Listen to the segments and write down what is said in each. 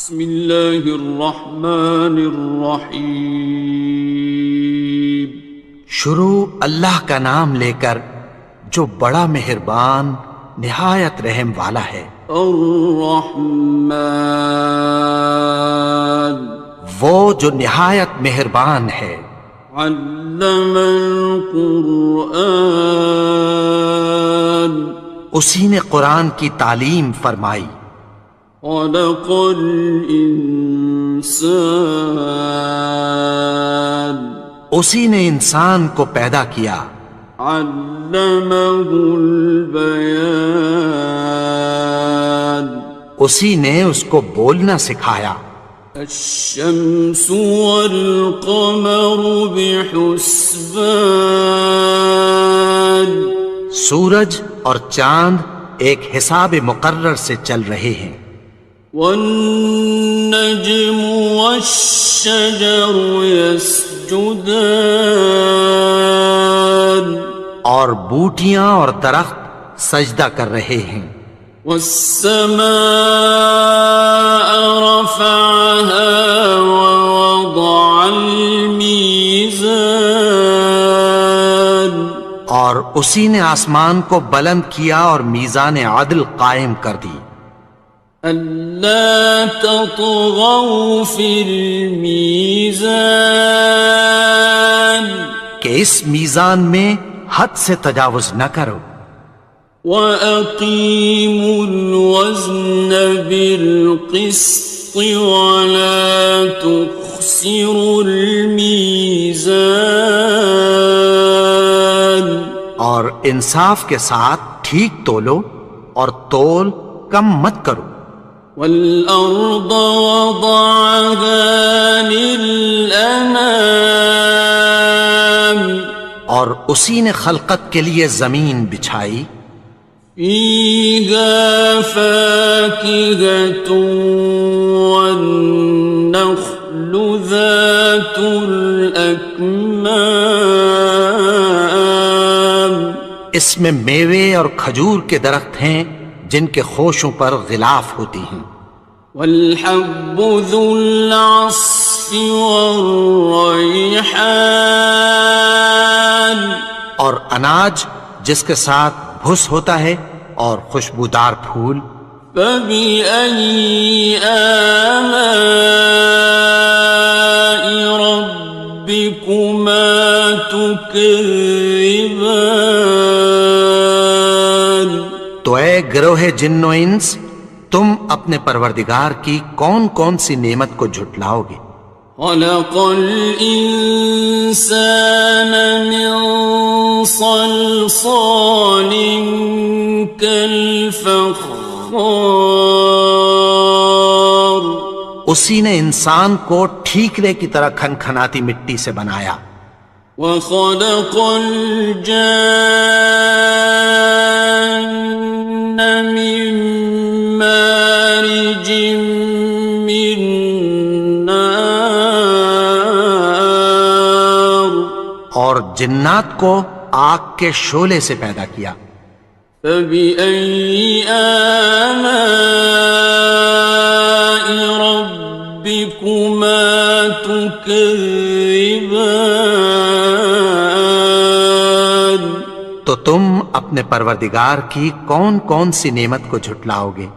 بسم اللہ الرحمن الرحیم۔ شروع اللہ کا نام لے کر جو بڑا مہربان نہایت رحم والا ہے۔ الرحمن، وہ جو نہایت مہربان ہے۔ علم القرآن، اسی نے قرآن کی تعلیم فرمائی۔ خلق الانسان، اسی نے انسان کو پیدا کیا۔ علمہ البیان، اسی نے اس کو بولنا سکھایا۔ الشمس والقمر بحسبان، سورج اور چاند ایک حساب مقرر سے چل رہے ہیں۔ والنجم والشجر يسجدان، اور بوٹیاں اور درخت سجدہ کر رہے ہیں۔ والسماء رفعها ووضع الميزان، اور اسی نے آسمان کو بلند کیا اور میزان عدل قائم کر دی۔ ألا تطغوا في الميزان، کہ اس میزان میں حد سے تجاوز نہ کرو۔ وَأَقِيمُوا الْوَزْنَ بِالْقِسْطِ وَلَا تُخْسِرُوا الْمِيزَانَ، اور انصاف کے ساتھ ٹھیک تولو اور تول کم مت کرو۔ وَالْأَرْضَ وَضَعَهَا لِلْأَنَامِ، اور اسی نے خلقت کے لیے زمین بچھائی۔ فِيهَا فَاكِهَةٌ وَالنَّخْلُ ذَاتُ الْأَكْمَامِ، اس میں میوے اور کھجور کے درخت ہیں جن کے خوشوں پر غلاف ہوتی ہیں۔ وَالْحَبُّ ذُو الْعَصْفِ وَالرَّيْحَانِ، اور اناج جس کے ساتھ بھس ہوتا ہے اور خوشبودار پھول۔ فَبِأَيِّ آلَاءِ رَبِّكُمَا تُكَذِّبَانِ، تو اے گروہ جن و انس، تم اپنے پروردگار کی کون کون سی نعمت کو جھٹلاؤ گے؟ خَلَقَ الْإِنسَانَ مِنْ صَلْصَالٍ كَالْفَخَّارِ، اسی نے انسان کو ٹھیکرے کی طرح کھنکھناتی مٹی سے بنایا۔ وَخَلَقَ الْجَانَّ مِن مَّارِجٍ مِّن نَّارٍ، اور جنات کو آگ کے شعلے سے پیدا کیا۔ فَبِأَيِّ آلَاءِ رَبِّكُمَا تُكَذِّبَانِ، تو تم اپنے پروردگار کی کون کون سی نعمت کو جھٹلاؤ گے؟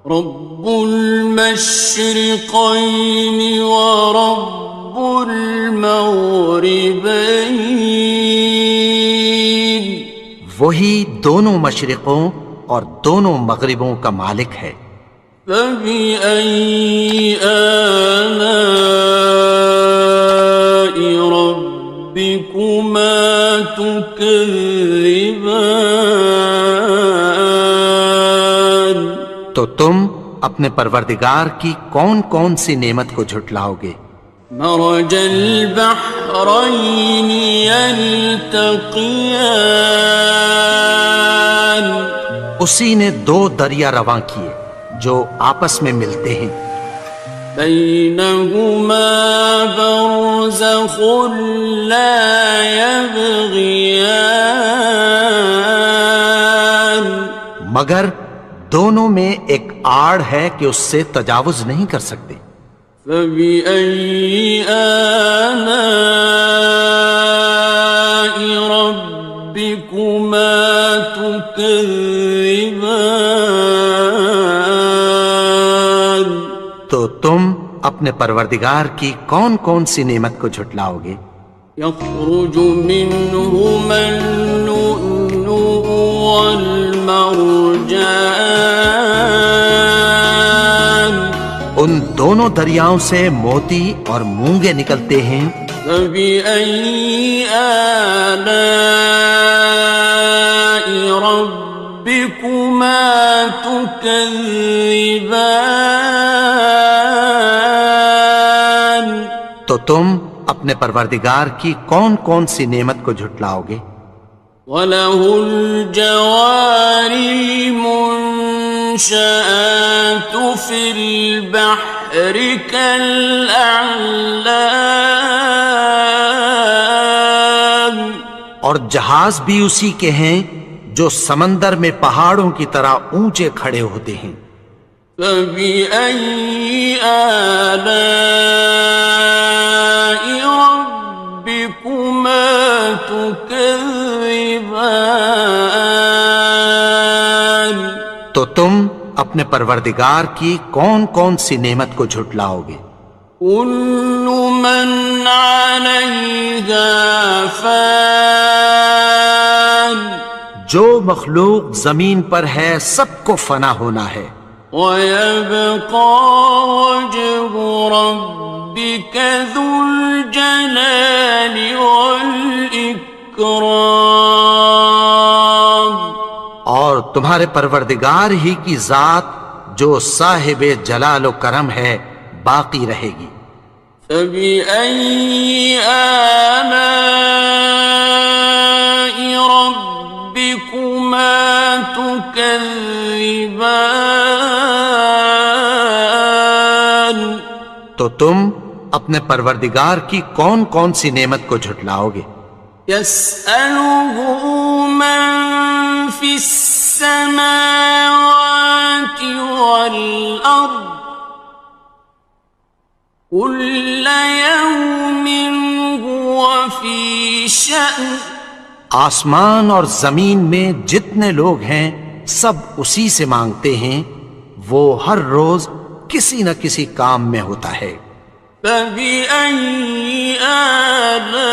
رب المشرقین ورب المغربین، وہی دونوں مشرقوں اور دونوں مغربوں کا مالک ہے۔ فَبِأَيِّ آلَاءِ رَبِّكُمَا تُكَذِّبَانِ، تو تم اپنے پروردگار کی کون کون سی نعمت کو جھٹلاؤ گے؟ مرج البحرین یلتقیان، اسی نے دو دریا رواں کیے جو آپس میں ملتے ہیں۔ بینہما برزخ لا یبغیان، مگر دونوں میں ایک آڑ ہے کہ اس سے تجاوز نہیں کر سکتے۔ فبأي آلاء ربكما تكذبان؟ تو تم اپنے پروردگار کی کون کون سی نعمت کو جھٹلاؤ گے؟ يخرج منهما اللؤلؤ والمرجان ان دونوں دریاؤں سے موتی اور مونگے نکلتے ہیں۔ فبأي آلاء ربكما تكذبان؟ تو تم اپنے پروردگار کی کون کون سی نعمت کو جھٹلاؤ گے؟ وَلَهُ الْجَوَارِ الْمُنشَآتُ فِي الْبَحْرِ كَالْأَعْلَامِ، اور جہاز بھی اسی کے ہیں جو سمندر میں پہاڑوں کی طرح اونچے کھڑے ہوتے ہیں۔ فَبِأَيِّ آلَاءِ رَبِّكُمَا تُكَذِّبَانِ؟ تو تم اپنے پروردگار کی کون کون سی نعمت کو جھٹلاؤ گے؟ كُلُّ مَنْ عَلَيْهَا فَانٍ، جو مخلوق زمین پر ہے سب کو فنا ہونا ہے۔ وَيَبْقَى وَجْهُ رَبِّكَ ذُو الْجَلَالِ وَالْإِكْرَامِ، اور تمہارے پروردگار ہی کی ذات جو صاحب جلال و کرم ہے باقی رہے گی۔ فَبِأَيِّ آلَاءِ رَبِّكُمَا تُكَذِّبَانِ؟ تو تم اپنے پروردگار کی کون کون سی نعمت کو جھٹلاؤ گے؟ يَسْأَلُهُ مَن فِي السَّمَاوَاتِ وَالْأَرْضِ كُلَّ يَوْمٍ هُوَ فِي شَأْنٍ، آسمان اور زمین میں جتنے لوگ ہیں سب اسی سے مانگتے ہیں، وہ ہر روز کسی نہ کسی کام میں ہوتا ہے۔ فَبِأَيِّ آلَاءِ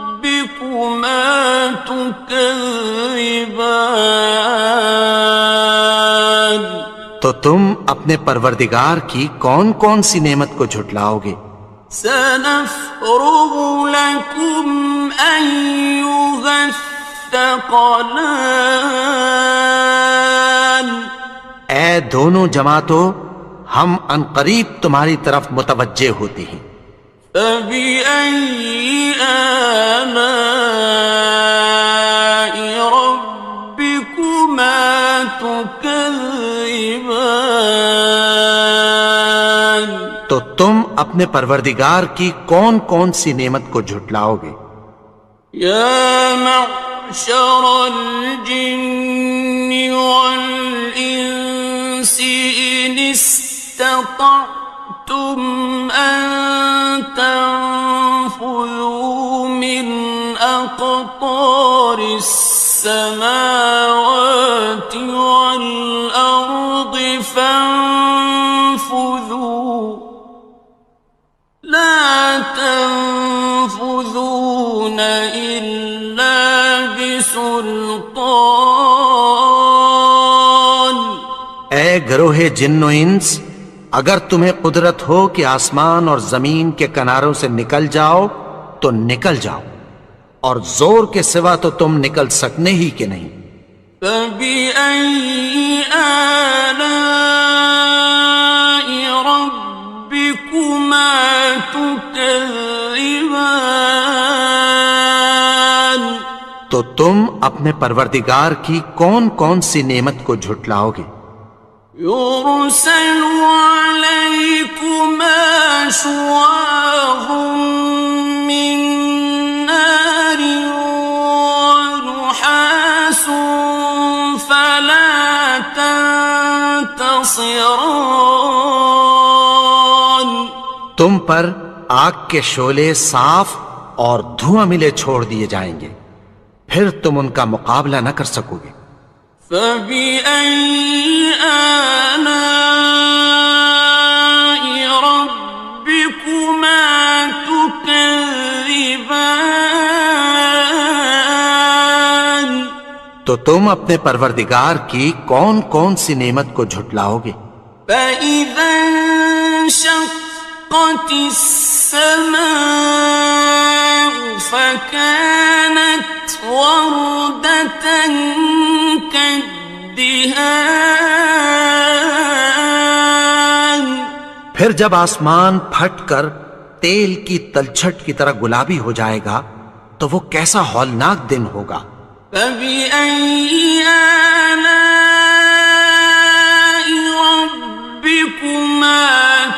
رَبِّكُمَا تُكَذِّبَانِ؟ تو تم اپنے پروردگار کی کون کون سی نعمت کو جھٹلاؤ گے؟ سَنَفْرُغُ لَكُمْ أَيُّهَ الثَّقَلَانِ، اے دونوں جماعتوں، ہم عنقریب تمہاری طرف متوجہ ہوتے ہیں۔ فَبِأَيِّ آلَاءِ رَبِّكُمَا تُكَذِّبَانِ؟ تو تم اپنے پروردگار کی کون کون سی نعمت کو جھٹلاؤ گے؟ يَا مَعْشَرَ الْجِنِّ وَالْإِنسِ إِنِ اسْتَطَعْتُمْ أَن تَنفُذُوا مِنْ أَقْطَارِ السَّمَاوَاتِ وَالْأَرْضِ فَانفُذُوا لَا تَنفُذُونَ إِلَّا بِسُلْطَانٍ۔ اے گروہ جن و انس، اگر تمہیں قدرت ہو کہ آسمان اور زمین کے کناروں سے نکل جاؤ تو نکل جاؤ، اور زور کے سوا تو تم نکل سکنے ہی کہ نہیں۔ فَبِأَيِّ آلَاءِ رَبِّكُمَا تُكَذِّبَانِ؟ تو تم اپنے پروردگار کی کون کون سی نعمت کو جھٹلاؤ گے؟ يُرْسَلُ عَلَيْكُمَا شُوَاظٌ مِّن نَّارٍ وَنُحَاسٌ فَلَا ينتصران. تم پر آگ کے شعلے صاف اور دھواں ملے چھوڑ دیے جائیں گے، پھر تم ان کا مقابلہ نہ کر سکو گے۔ فبأي آلاء ربكما تكذبان. تو تم اپنے پروردگار کی کون کون سی نعمت کو جھٹلاؤ گے؟ فإذا انشقت السماء فكانت وردة كالدهان. پھر جب آسمان پھٹ کر تیل کی تلچھٹ کی طرح گلابی ہو جائے گا تو وہ کیسا ہولناک دن ہوگا۔ فبأي آلاء ربكما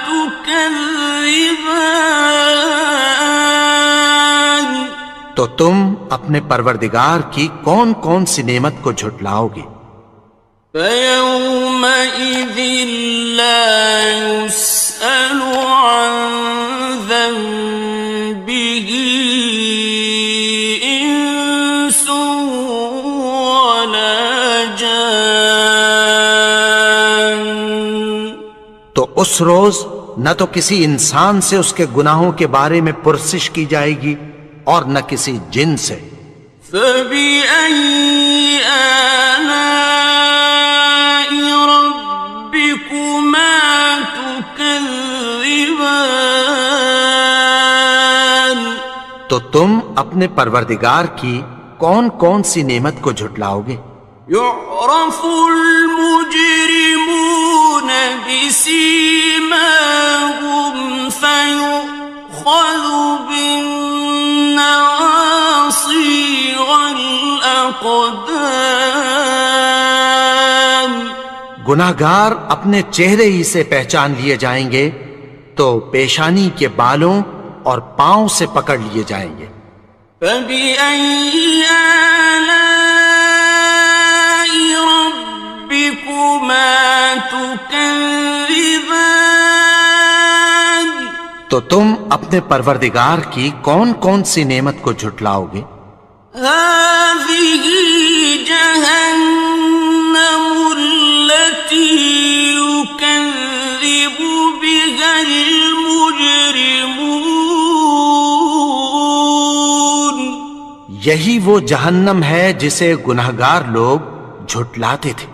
تكذبان. تو تم اپنے پروردگار کی کون کون سی نعمت کو جھٹلاؤ گے؟ فيومئذ لا يسأل عن ذنبه إنس ولا جان. تو اس روز نہ تو کسی انسان سے اس کے گناہوں کے بارے میں پرسش کی جائے گی اور نہ کسی جن سے۔ فبأي آلاء ربكما تكذبان. تو تم اپنے پروردگار کی کون کون سی نعمت کو جھٹلاؤ گے؟ يعرف المجرمون بسيماهم فيؤخذ بالنواصي والأقدام. گناہگار اپنے چہرے ہی سے پہچان لیے جائیں گے تو پیشانی کے بالوں اور پاؤں سے پکڑ لیے جائیں گے۔ فبأي آلاء ربكما تكذبان. تو تم اپنے پروردگار کی کون کون سی نعمت کو جھٹلاؤ گے؟ هذه جهنم التي يكذب بها المجرمون. یہی وہ جہنم ہے جسے گناہگار لوگ جھٹلاتے تھے۔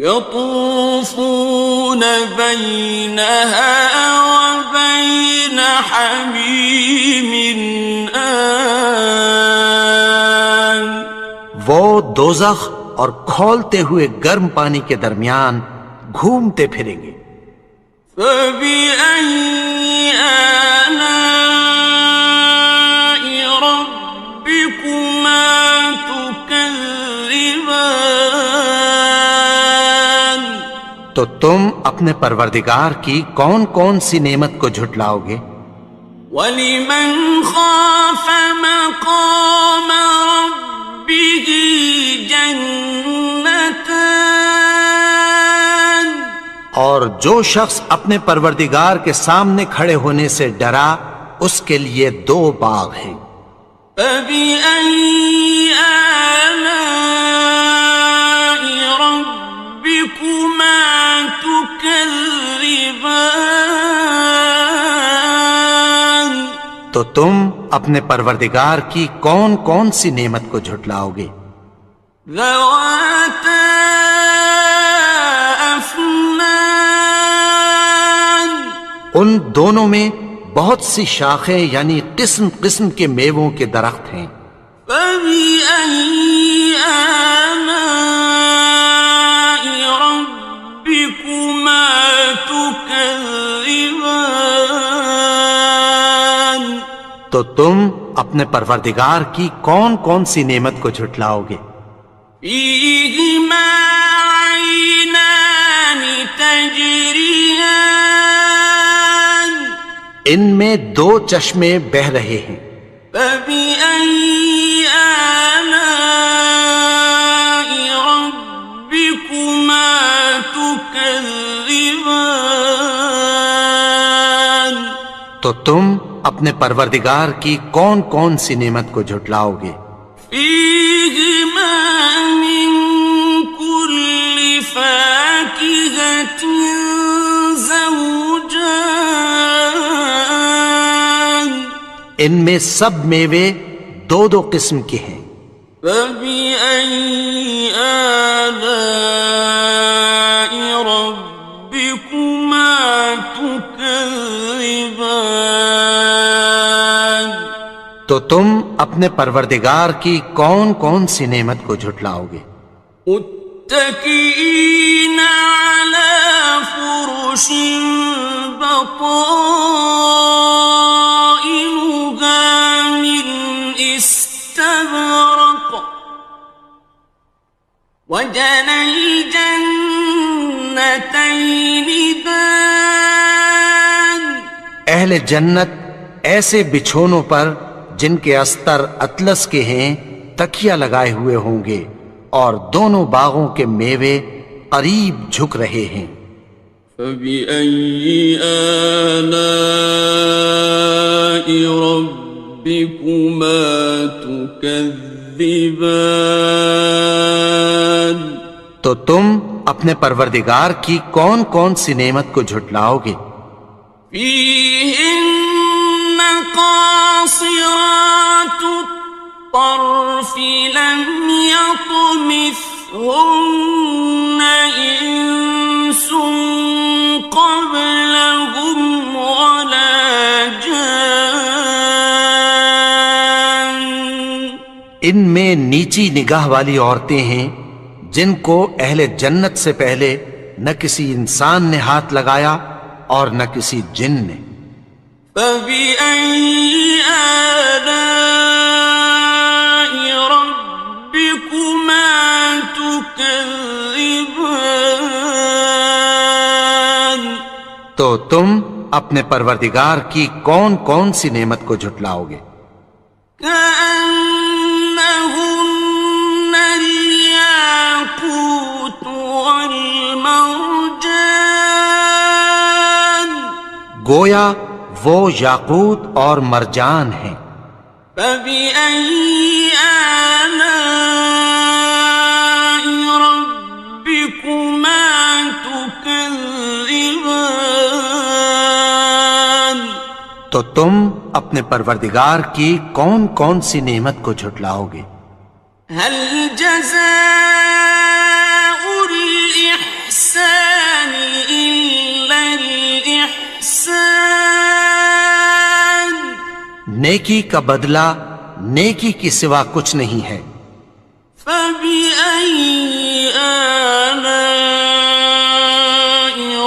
يطوفون بينها وبين حميم آن. وہ دوزخ اور کھولتے ہوئے گرم پانی کے درمیان گھومتے پھریں گے۔ فبأي آلاء ربكما تكذبان. تو تم اپنے پروردگار کی کون کون سی نعمت کو جھٹلاؤ گے؟ وَلِمَنْ خَافَ مَقَامَ رَبِّهِ جَنَّتَانِ. اور جو شخص اپنے پروردگار کے سامنے کھڑے ہونے سے ڈرا اس کے لیے دو باغ ہیں۔ فَبِأَيِّ آلَاءِ رَبِّكُمَا تُكَذِّبَانِ. تو تم اپنے پروردگار کی کون کون سی نعمت کو جھٹلاؤ گے؟ ذَوَاتَا أَفْنَانٍ. ان دونوں میں بہت سی شاخیں یعنی قسم قسم کے میووں کے درخت ہیں۔ فَبِأَيِّ آلَاءِ رَبِّكُمَا تُكَذِّبَانِ. تو تم اپنے پروردگار کی کون کون سی نعمت کو جھٹلاؤ گے؟ فِيهِمَا عَيْنَانِ تَجْرِيَانِ. ان میں دو چشمے بہہ رہے ہیں۔ فَبِأَيِّ آلَاءِ رَبِّكُمَا تُكَذِّبَانِ. تكذبان تو تم اپنے پروردگار کی کون کون سی نعمت کو جھٹلاؤ گے؟ فيهما من كل فاكهة زوجان ان میں سب میوے دو دو قسم کے ہیں۔ فبأي آلاء ربكما تكذبان تو تم اپنے پروردگار کی کون کون سی نعمت کو جھٹلاؤ گے؟ متكئين على فرش بطائنها من استبرق وجنى الجنتين دان اہل جنت ایسے بچھونوں پر جن کے استر اطلس کے ہیں تکیہ لگائے ہوئے ہوں گے، اور دونوں باغوں کے میوے قریب جھک رہے ہیں۔ فبأي آلاء ربكما تكذبان تو تم اپنے پروردگار کی کون کون سی نعمت کو جھٹلاؤ گے؟ فيهن قاصرات الطرف لم يطمثهن إنس قبلهم ولا جان ان میں نیچی نگاہ والی عورتیں ہیں جن کو اہل جنت سے پہلے نہ کسی انسان نے ہاتھ لگایا اور نہ کسی جن نے۔ فبأي آلاء ربكما تكذبان تو تم اپنے پروردگار کی کون کون سی نعمت کو جھٹلاؤ گے؟ كأنهن الياقوت والمرجان گویا وہ یاقوت اور مرجان ہیں۔ فبأي آلاء ربكما تكذبان تو تم اپنے پروردگار کی کون کون سی نعمت کو جھٹلاؤ گے؟ هل جزاء الإحسان إلا الإحسان نیکی کا بدلہ نیکی کی سوا کچھ نہیں ہے۔ فبأي آلاء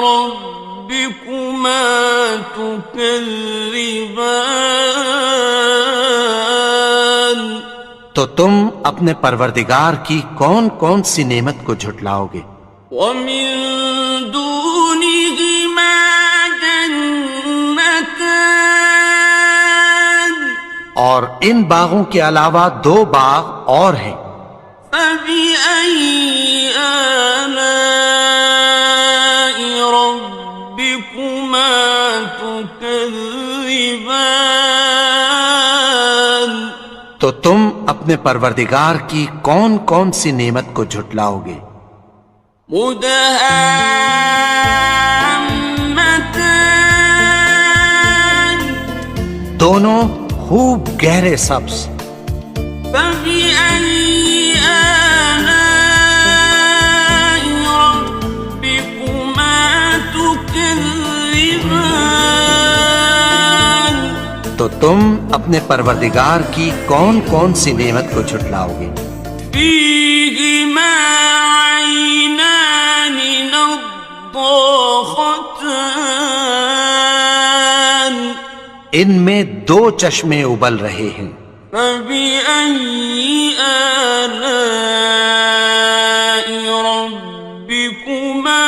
ربكما تكذبان تو تم اپنے پروردگار کی کون کون سی نعمت کو جھٹلاؤ گے؟ ومن دونهما جنتان اور ان باغوں کے علاوہ دو باغ اور ہیں۔ فبأي آلاء ربكما تكذبان تو تم اپنے پروردگار کی کون کون سی نعمت کو جھٹلاؤ گے؟ مدهامتان دونوں خوب گہرے سبز۔ فبأي آلاء ربكما تكذبان تو تم اپنے پروردگار کی کون کون سی نعمت کو جھٹلاؤ گے؟ فيهما عينان نضاختان ان میں دو چشمے ابل رہے ہیں۔ فبأي آلاء ربكما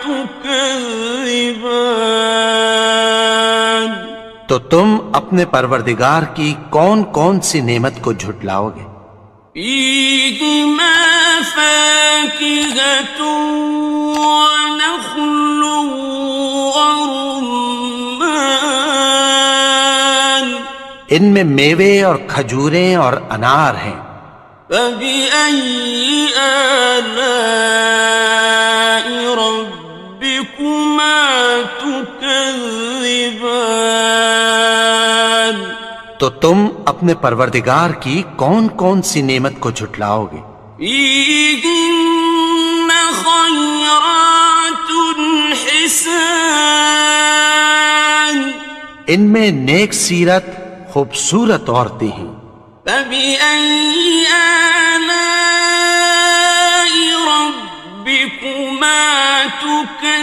تكذبان تو تم اپنے پروردگار کی کون کون سی نعمت کو جھٹلاؤ گے؟ فيهما فاكهة ونخل ورمان ان میں میوے اور کھجوریں اور انار ہیں. فبأي آلاء ربكما تكذبان تو تم اپنے پروردگار کی کون کون سی نعمت کو جھٹلاؤ گے؟ فيهن خيرات حسان ان میں نیک سیرت خوبصورت عورتیں ہیں. فبأي آلاء ربكما تكذبان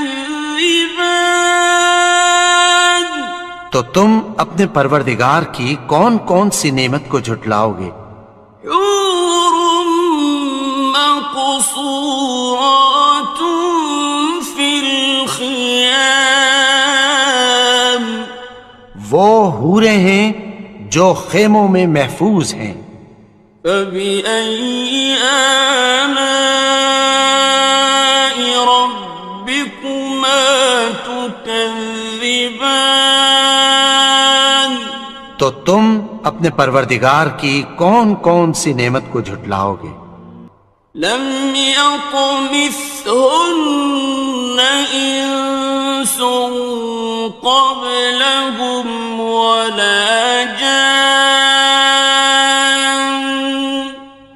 تو تم اپنے پروردگار کی کون کون سی نعمت کو جھٹلاؤ گے؟ حور مقصورات في الخيام وہ حوریں ہیں جو خیموں میں محفوظ ہیں. فبأي آلاء ربكما تكذبان تو تم اپنے پروردگار کی کون کون سی نعمت کو جھٹلاؤ گے؟ لم يطمثهن إنس قبلهم ولا جان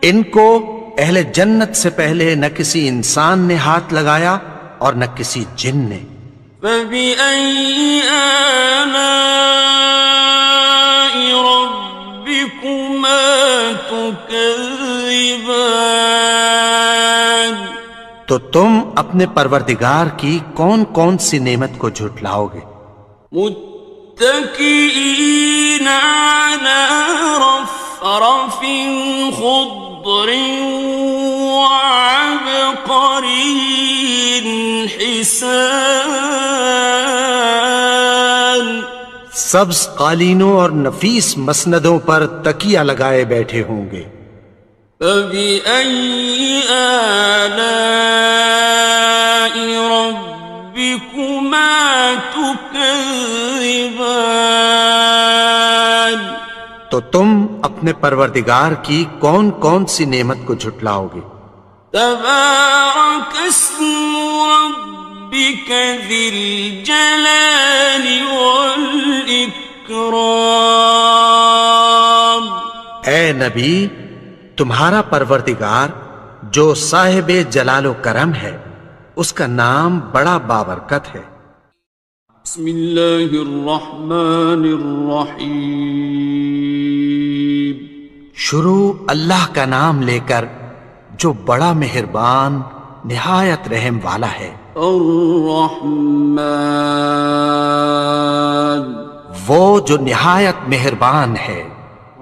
ان کو اہل جنت سے پہلے نہ کسی انسان نے ہاتھ لگایا اور نہ کسی جن نے. فبأي آلاء ربكما تكذبان تو تم اپنے پروردگار کی کون کون سی نعمت کو جھٹلاؤ گے؟ متكئين على رفرف خضر وعبقري حسان سبز قالینوں اور نفیس مسندوں پر تکیہ لگائے بیٹھے ہوں گے. فبأي آلاء ربكما تكذبان تو تم اپنے پروردگار کی کون کون سی نعمت کو جھٹلاؤ گے؟ تبارك اسم ربك ذي الجلال والإكرام اے نبی، تمہارا پروردگار جو صاحب جلال و کرم ہے اس کا نام بڑا بابرکت ہے. بسم اللہ الرحمن الرحیم شروع اللہ کا نام لے کر جو بڑا مہربان نہایت رحم والا ہے. الرحمن وہ جو نہایت مہربان ہے.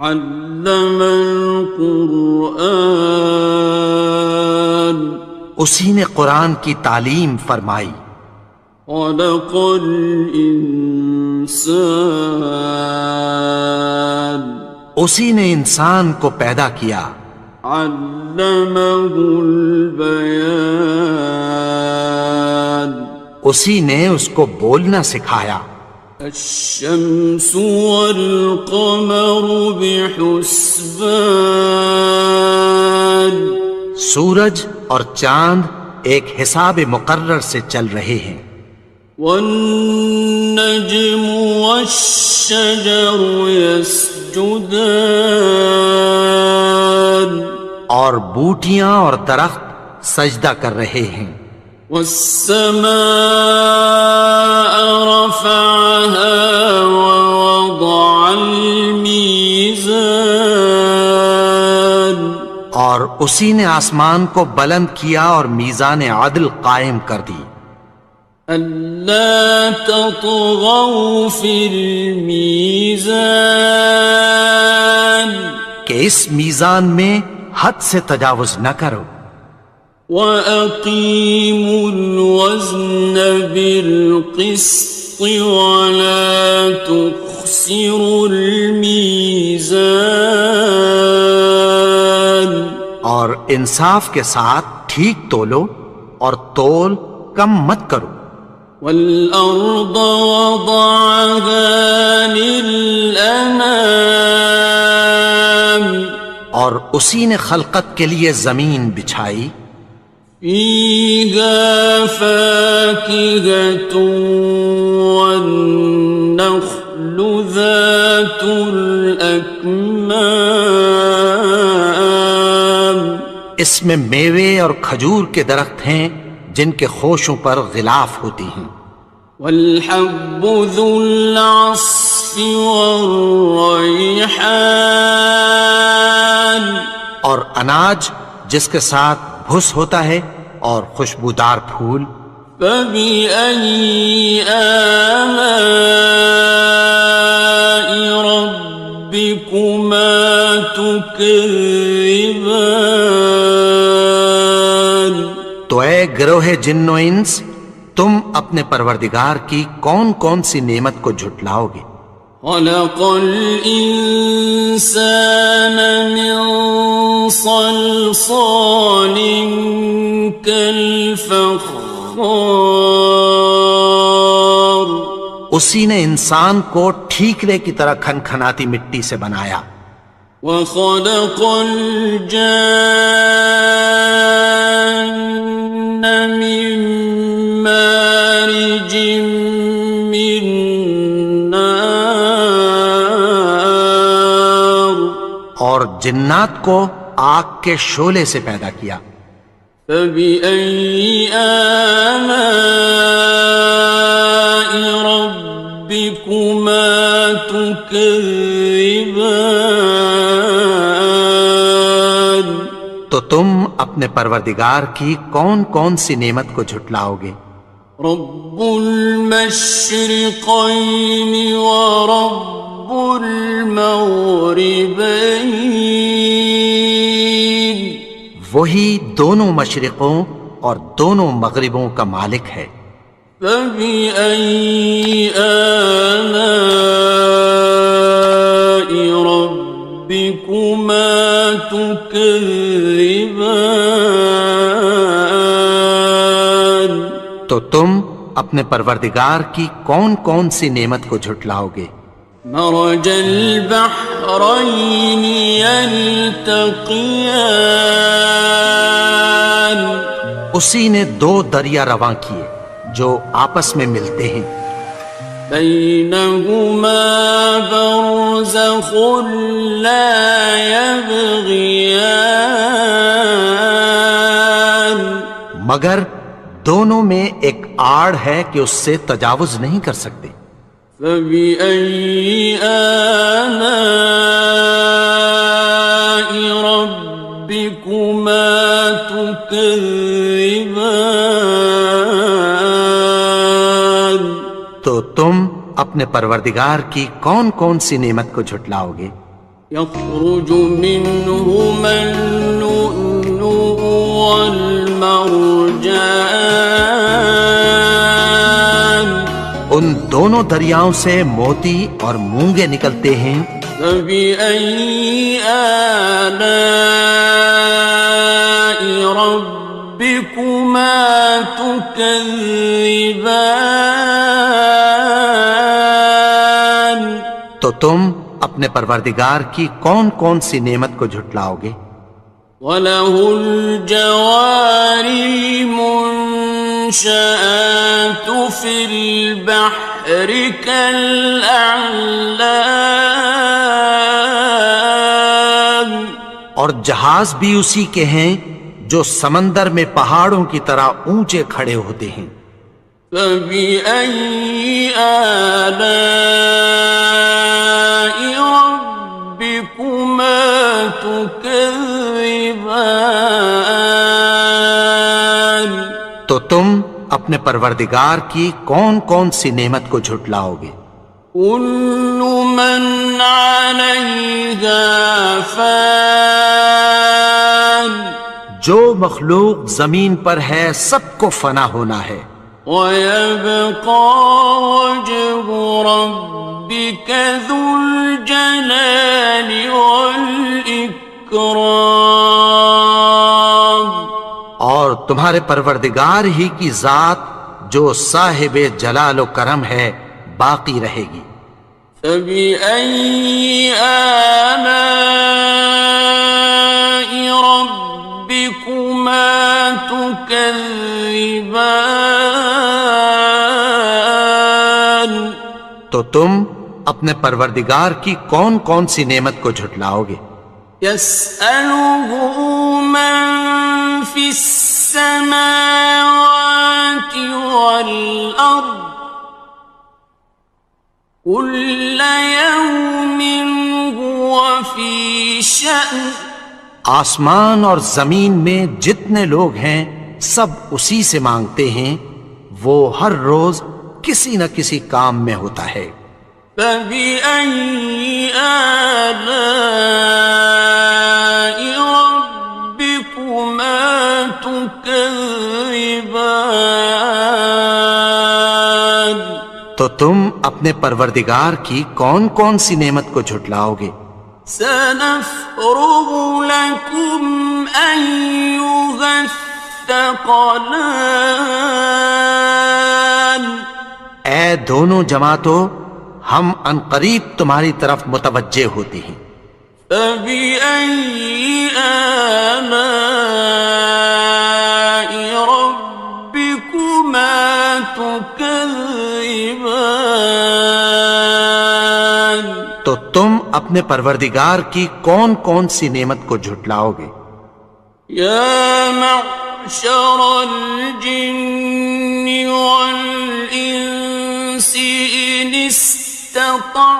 علم القرآن اسی نے قرآن کی تعلیم فرمائی. خلق الانسان اسی نے انسان کو پیدا کیا. علمہ البیان اسی نے اس کو بولنا سکھایا. الشمس والقمر بحسبان سورج اور چاند ایک حساب مقرر سے چل رہے ہیں. والنجم والشجر يسجدان اور بوٹیاں اور درخت سجدہ کر رہے ہیں. والسماء رفعها ووضع الميزان اور اسی نے آسمان کو بلند کیا اور میزان عدل قائم کر دی. ألا تطغوا في الميزان کہ اس میزان میں حد سے تجاوز نہ کرو. وَأَقِيمُوا الْوَزْنَ بِالْقِسْطِ وَلَا تُخْسِرُوا الْمِيزَانَ اور اور انصاف کے ساتھ ٹھیک تولو اور تول کم مت کرو. والأرض وضعها للأنام اور اسی نے خلقت کے لیے زمین بچھائی. فيها فاكهة والنخل ذات الأكمام اس میں میوے اور کھجور کے درخت ہیں جن کے خوشوں پر غلاف ہوتی ہیں. والحب ذو العصف والریحان اور اناج جس کے ساتھ بھس ہوتا ہے اور خوشبودار پھول. فبأي آلاء ربكما تكذبان تو اے گروہ جن و انس، تم اپنے پروردگار کی کون کون سی نعمت کو جھٹلاؤ گے؟ خلق الإنسان من صلصال كالفخار اسی نے انسان کو ٹھیکرے کی طرح کھنکھناتی مٹی سے بنایا. وخلق الجان من مارج من نار اور جنات کو آگ کے شعلے سے پیدا کیا. فبأي آلاء ربكما تكذبان تو تم اپنے پروردگار کی کون کون سی نعمت کو جھٹلاؤ گے؟ رب المشرقين ورب المغربين وہی دونوں مشرقوں اور دونوں مغربوں کا مالک ہے. فبأي آلاء ربكما تكذبان تو تم اپنے پروردگار کی کون کون سی نعمت کو جھٹلاؤ گے؟ مرج البحرين يلتقيان اسی نے دو دریا رواں کیے جو آپس میں ملتے ہیں. بينهما برزخ لا يبغيان مگر دونوں میں ایک آڑ ہے کہ اس سے تجاوز نہیں کر سکتے. فبأي آلاء ربكما تكذبان تو تم اپنے پروردگار کی کون کون سی نعمت کو جھٹلاؤ گے؟ يخرج منهما اللؤلؤ والمرجان ان دونوں دریاؤں سے موتی اور مونگے نکلتے ہیں. فبأي آلاء ربكما تكذبان تو تم اپنے پروردگار کی کون کون سی نعمت کو جھٹلاؤ گے؟ وَلَهُ الْجَوَارِ الْمُنشَآتُ فِي الْبَحْرِ كَالْأَعْلَامِ اور جہاز بھی اسی کے ہیں جو سمندر میں پہاڑوں کی طرح اونچے کھڑے ہوتے ہیں. فَبِأَيِّ آلَاءِ رَبِّكُمَا تُكَذِّبَانِ تو تم اپنے پروردگار کی کون کون سی نعمت کو جھٹلاؤ گے؟ كُلُّ مَنْ عَلَيْهَا فَانٍ جو مخلوق زمین پر ہے سب کو فنا ہونا ہے. وَيَبْقَى وَجْهُ رَبِّكَ ذُو الْجَلَالِ وَالْإِكْرَامِ تمہارے پروردگار ہی کی ذات جو صاحب جلال و کرم ہے باقی رہے گی۔ فَبِأَيِّ آلَاءِ رَبِّكُمَا تُكَذِّبَانِ؟ تو تم اپنے پروردگار کی کون کون سی نعمت کو جھٹلاؤ گے؟ يَسْأَلُهُ مَن فِي السَّمَاوَاتِ وَالْأَرْضِ كُلَّ يَوْمٍ هُوَ فِي شَأْنٍ۔ آسمان اور زمین میں جتنے لوگ ہیں سب اسی سے مانگتے ہیں، وہ ہر روز کسی نہ کسی کام میں ہوتا ہے۔ فَبِأَيِّ آلَاءِ رَبِّكُمَا تُكَذِّبَانِ؟ تو تم اپنے پروردگار کی کون کون سی نعمت کو جھٹلاؤ گے؟ سَنَفْرُغُ لَكُمْ أَيُّهَ الثَّقَلَانِ۔ اے دونوں جماعتوں، ہم عنقریب تمہاری طرف متوجہ ہوتے ہیں۔ فَبِأَيِّ آلَاءِ رَبِّكُمَا تُكَذِّبَانِ؟ تو تم اپنے پروردگار کی کون کون سی نعمت کو جھٹلاؤ گے؟ يَا مَعْشَرَ الْجِنِّ وَالْإِنسِ إِنِ اسْتَطَعْتُمْ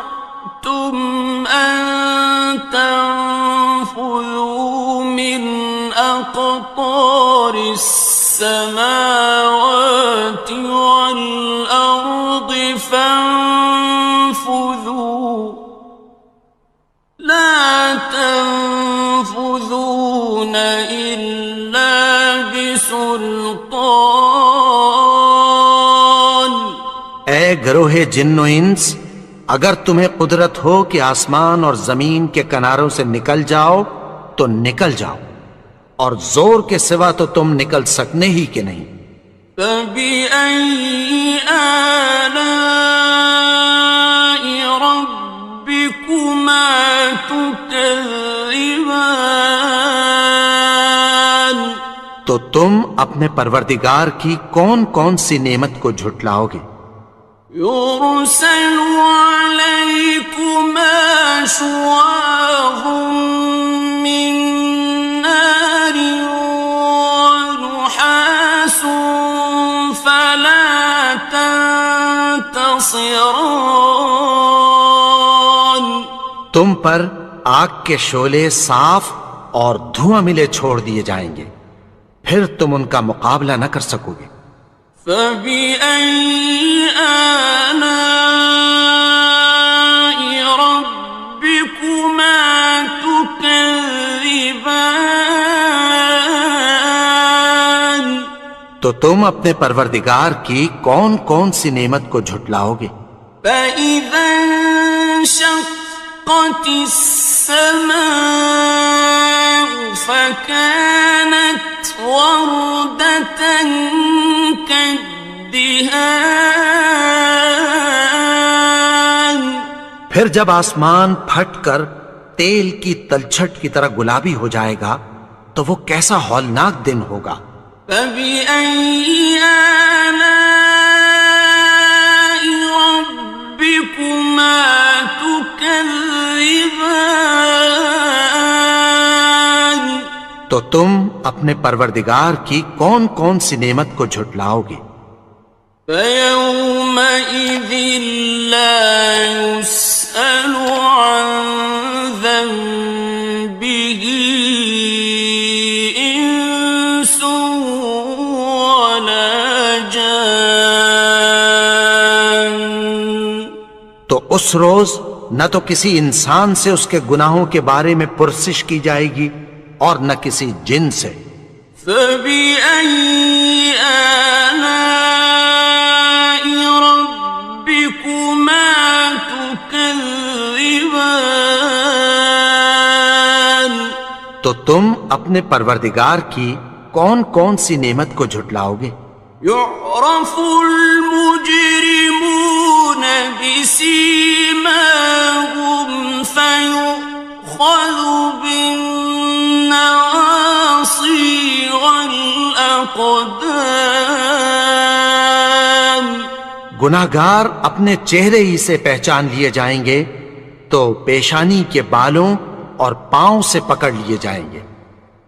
أَن تَنفُذُوا مِنْ أَقْطَارِ السَّمَاوَاتِ وَالْأَرْضِ فَانفُذُوا لَا تَنفُذُونَ إِلَّا بِسُلْطَانٍ۔ اے گروہ جن و انس، اگر تمہیں قدرت ہو کہ آسمان اور زمین کے کناروں سے نکل جاؤ تو نکل جاؤ، اور زور کے سوا تو تم نکل سکنے ہی کہ نہیں۔ فَبِأَيِّ آلَاءِ رَبِّكُمَا تُكَذِّبَانِ؟ تو تم اپنے پروردگار کی کون کون سی نعمت کو جھٹلاؤ گے؟ يُرْسَلُ عَلَيْكُمَا شُوَاظٌ مِّن نَّارٍ وَنُحَاسٌ فَلَا تَنتَصِرَانِ۔ تم پر آگ کے شعلے صاف اور دھواں ملے چھوڑ دیے جائیں گے، پھر تم ان کا مقابلہ نہ کر سکو گے۔ فَبِأَيِّ آلَاءِ رَبِّكُمَا تُكَذِّبَانِ؟ تو تم اپنے پروردگار کی کون کون سی نعمت کو جھٹلاؤ گے؟ فَإِذَا انشَقَّتِ السَّمَاءُ فَكَانَتْ وَرْدَةً كَالدِّهَانِ۔ پھر جب آسمان پھٹ کر تیل کی تلچھٹ کی طرح گلابی ہو جائے گا تو وہ کیسا ہولناک دن ہوگا۔ فَبِأَيِّ آلَاءِ رَبِّكُمَا تُكَذِّبَانِ؟ تو تم اپنے پروردگار کی کون کون سی نعمت کو جھٹلاؤ گے؟ فَيَوْمَئِذٍ لَا يُسْأَلُ عَن ذَنبِهِ إِنسٌ وَلَا جَانٌّ۔ تو اس روز نہ تو کسی انسان سے اس کے گناہوں کے بارے میں پرسش کی جائے گی اور نہ کسی جن سے۔ فَبِأَيِّ آلَاءِ رَبِّكُمَا تُكَذِّبَانِ؟ تو تم اپنے پروردگار کی کون کون سی نعمت کو جھٹلاؤ گے؟ يعرف المجرمون بسيماهم فيؤخذ بالنواصي والأقدام. گناہگار اپنے چہرے ہی سے پہچان لیے جائیں گے تو پیشانی کے بالوں اور پاؤں سے پکڑ لیے جائیں گے.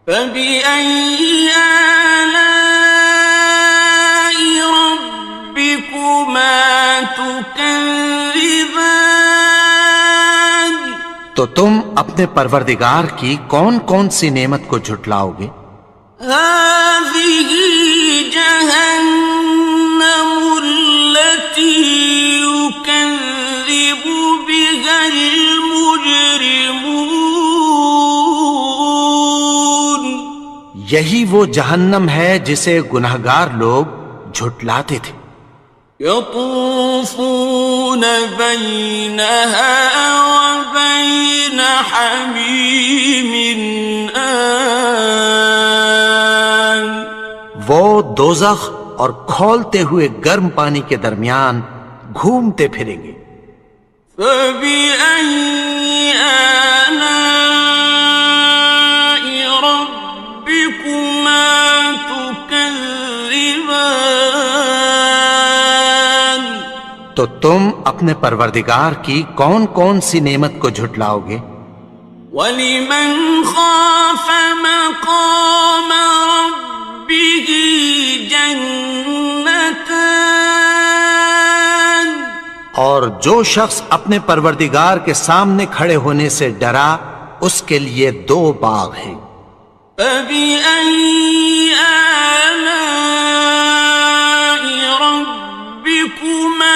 فَبِأَيِّ آلَاءِ رَبِّكُمَا تُكَذِّبَانِ. تو تم اپنے پروردگار کی کون کون سی نعمت کو جھٹلاؤ گے؟ هَٰذِهِ جَهَنَّمُ الَّتِي يُكَذِّبُ بِهَا الْمُجْرِمُونَ. یہی وہ جہنم ہے جسے گناہگار لوگ جھٹلاتے تھے. يطوفون بينها وبين حميم آن. وہ دوزخ اور کھولتے ہوئے گرم پانی کے درمیان گھومتے پھریں گے. فبأي آلاء ربكما تكذبان. تو تم اپنے پروردگار کی کون کون سی نعمت کو جھٹلاؤ گے؟ وَلِمَنْ خَافَ مَقَامَ رَبِّهِ جَنَّتَانِ. اور جو شخص اپنے پروردگار کے سامنے کھڑے ہونے سے ڈرا اس کے لیے 2 باغ ہیں. فَبِأَيِّ آلَاءِ رَبِّكُمَا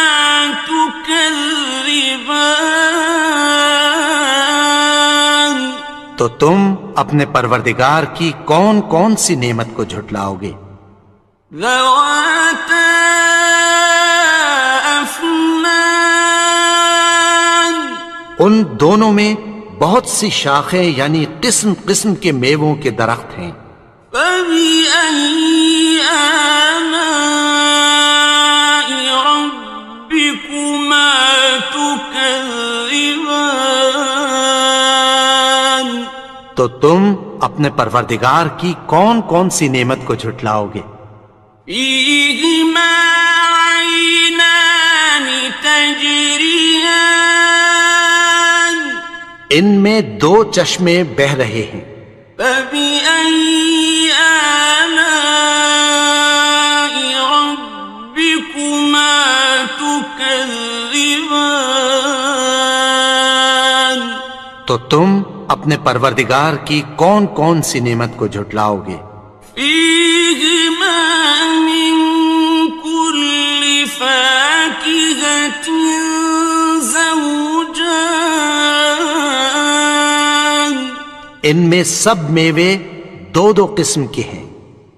تُكَذِّبَانِ. تو تم اپنے پروردگار کی کون کون سی نعمت کو جھٹلاؤ گے؟ ذَوَاتَا أَفْنَانٍ. ان دونوں میں بہت سی شاخیں یعنی قسم قسم کے میووں کے درخت ہیں. فَبِأَيِّ آلَاءِ رَبِّكُمَا تُكَذِّبَانِ. تو تم اپنے پروردگار کی کون کون سی نعمت کو جھٹلاؤ گے؟ فِيهِمَا عَيْنَانِ تَجْرِيَانِ. ان میں 2 چشمے بہہ رہے ہیں. فَبِأَيِّ آلَاءِ رَبِّكُمَا تُكَذِّبَانِ. تو تم اپنے پروردگار کی کون کون سی نعمت کو جھٹلاؤ گے؟ فِيهِمَا مِن كُلِّ فَاكِهَةٍ زَوْجَانِ. ان میں سب میوے 2 قسم کے ہیں.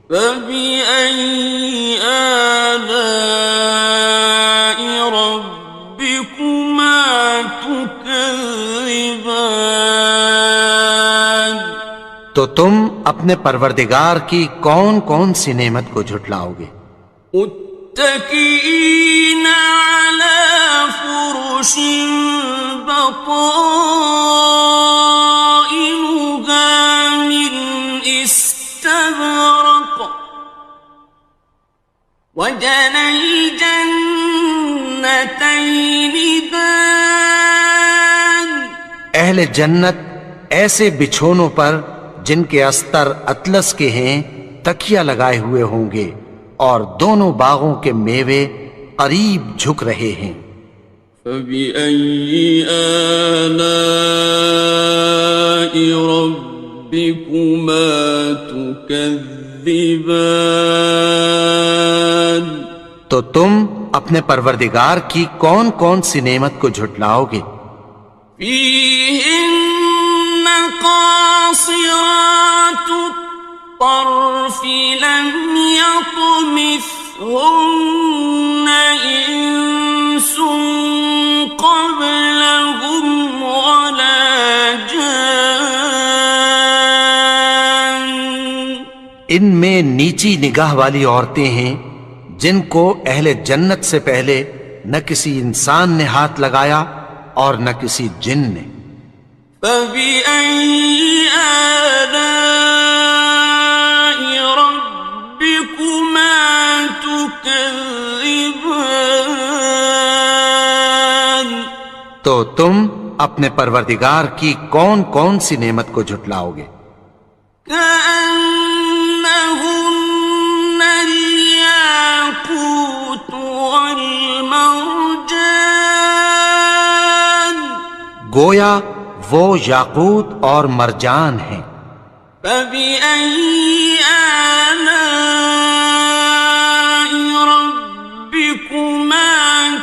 فَبِأَيِّ آلَاءِ رَبِّكُمَا تُكَذِّبَانِ. تو تم اپنے پروردگار کی کون کون سی نعمت کو جھٹلاؤ گے؟ متكئين على فرش بطائنها من استبرق وجنى الجنتين دان. اہل جنت ایسے بچھونوں پر جن کے استر اطلس کے ہیں تکیہ لگائے ہوئے ہوں گے اور دونوں باغوں کے میوے قریب جھک رہے ہیں. فَبِأَيِّ آلَاءِ رَبِّكُمَا تُكَذِّبَانِ. تو تم اپنے پروردگار کی کون کون سی نعمت کو جھٹلاؤ گے؟ فِيهِنَّ قَاصِرَاتُ الطَّرْفِ لَمْ يَطْمِثْهُنَّ إِنسٌ قَبْلَهُمْ وَلَا جَانٌّ. ان میں نیچی نگاہ والی عورتیں ہیں جن کو اہل جنت سے پہلے نہ کسی انسان نے ہاتھ لگایا اور نہ کسی جن نے۔ فَبِأَيِّ آلَاءِ رَبِّكُمَا تُكَذِّبَانِ؟ تو تم اپنے پروردگار کی کون کون سی نعمت کو جھٹلاؤ گے؟ كأنهن الياقوت والمرجان، گویا وہ یاقوت اور مرجان ہیں۔ فبأي آلاء ربكما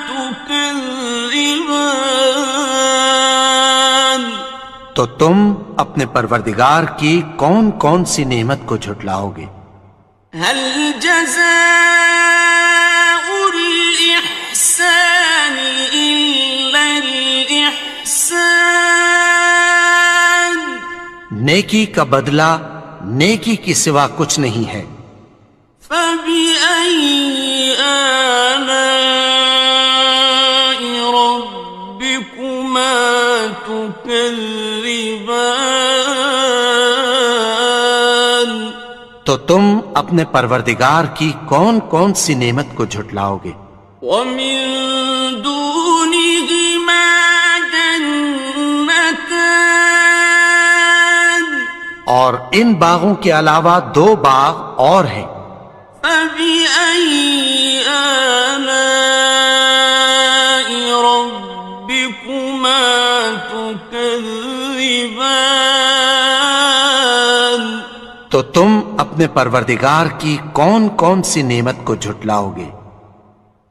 تكذبان؟ تو تم اپنے پروردگار کی کون کون سی نعمت کو جھٹلاؤ گے؟ هل جزاء الإحسان إلا الإحسان؟ نیکی کا بدلہ نیکی کی سوا کچھ نہیں ہے۔ فبأي آلاء ربكما تكذبان؟ تو تم اپنے پروردگار کی کون کون سی نعمت کو جھٹلاؤ گے؟ ومن دونهما جنتان، اور ان باغوں کے علاوہ دو باغ اور ہیں۔ فبأي آلاء ربكما تكذبان؟ تو تم اپنے پروردگار کی کون کون سی نعمت کو جھٹلاؤ گے؟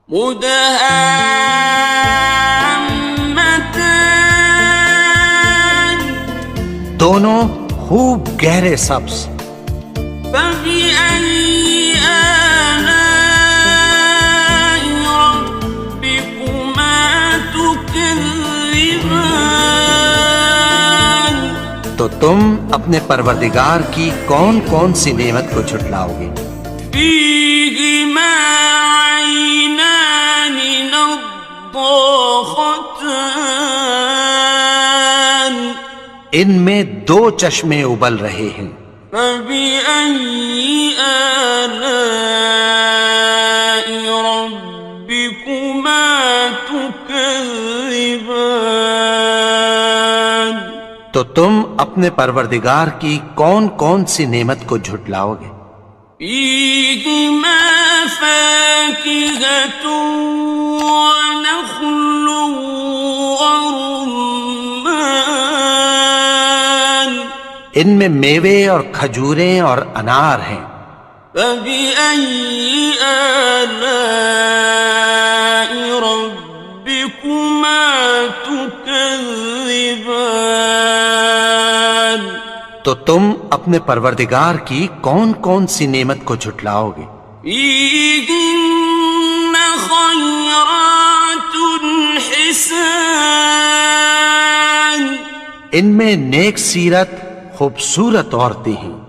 مدهامتان، دونوں خوب گہرے سبز۔ فبأي آلاء ربكما تكذبان؟ تو تم اپنے پروردگار کی کون کون سی نعمت کو جھٹلاؤ گے؟ فيهما عينان نضاختان، ان میں دو چشمے ابل رہے ہیں۔ فبأي آلاء ربكما تكذبان؟ تو تم اپنے پروردگار کی کون کون سی نعمت کو جھٹلاؤ گے؟ فيهما فاكهة ونخل ورمان، ان میں میوے اور کھجوریں اور انار ہیں۔ فبأي آلاء ربكما تكذبان؟ تو تم اپنے پروردگار کی کون کون سی نعمت کو جھٹلاؤ گے؟ فيهن خيرات حسان، ان میں نیک سیرت خوبصورت عورتیں ہیں۔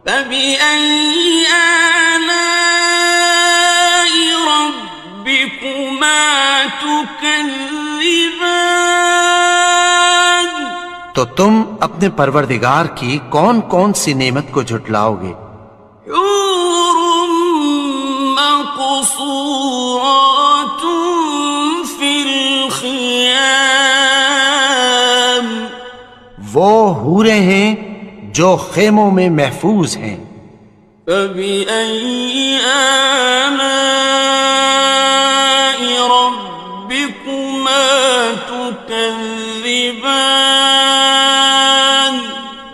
فبأي آلاء ربكما تكذبان؟ تو تم اپنے پروردگار کی کون کون سی نعمت کو جھٹلاؤ گے؟ حور مقصورات في الخيام، وہ حوریں ہیں جو خیموں میں محفوظ ہیں۔ فبأي آلاء ربكما تكذبان؟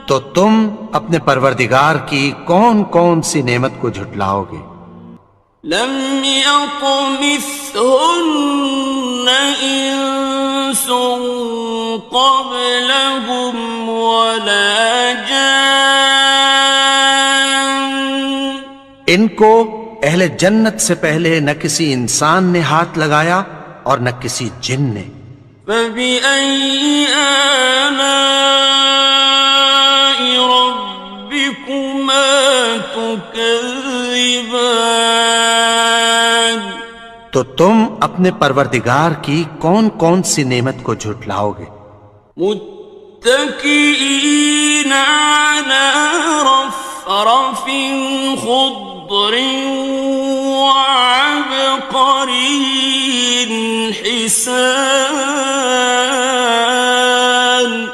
تو تم اپنے پروردگار کی کون کون سی نعمت کو جھٹلاؤ گے؟ لم يطمثهن إنس قبلهم ولا جان، ان کو اہل جنت سے پہلے نہ کسی انسان نے ہاتھ لگایا اور نہ کسی جن نے۔ فبأي آلاء ربكما تكذبان؟ تكذبان تو تم اپنے پروردگار کی کون کون سی نعمت کو جھٹلاؤ گے؟ متكئين على رفرف خضر وعبقري حسان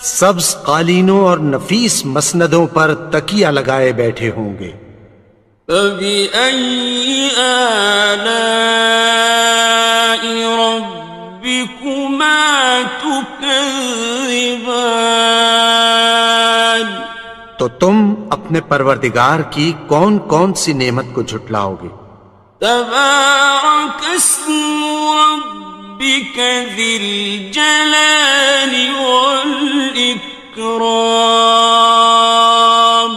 سبز قالینوں اور نفیس مسندوں پر تکیہ لگائے بیٹھے ہوں گے۔ فبأي آلاء ربكما تكذبان تو تم اپنے پروردگار کی کون کون سی نعمت کو جھٹلاؤ گے؟ تبارك اسم ربك ذي الجلال والإكرام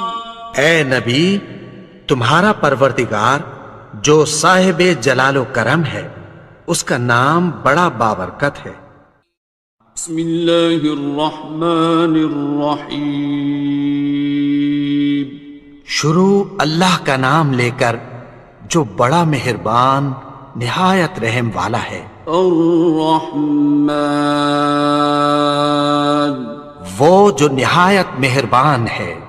اے نبی، تمہارا پروردگار جو صاحب جلال و کرم ہے، اس کا نام بڑا بابرکت ہے۔ بسم اللہ الرحمن الرحیم شروع اللہ کا نام لے کر جو بڑا مہربان نہایت رحم والا ہے۔ الرحمن وہ جو نہایت مہربان ہے۔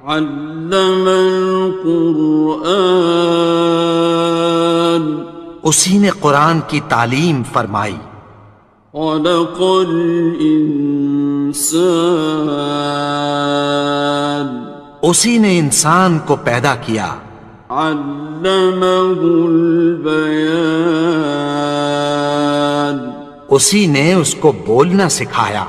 علم القرآن اسی نے قرآن کی تعلیم فرمائی۔ خلق الانسان اسی نے انسان کو پیدا کیا۔ علمہ البیان اسی نے اس کو بولنا سکھایا۔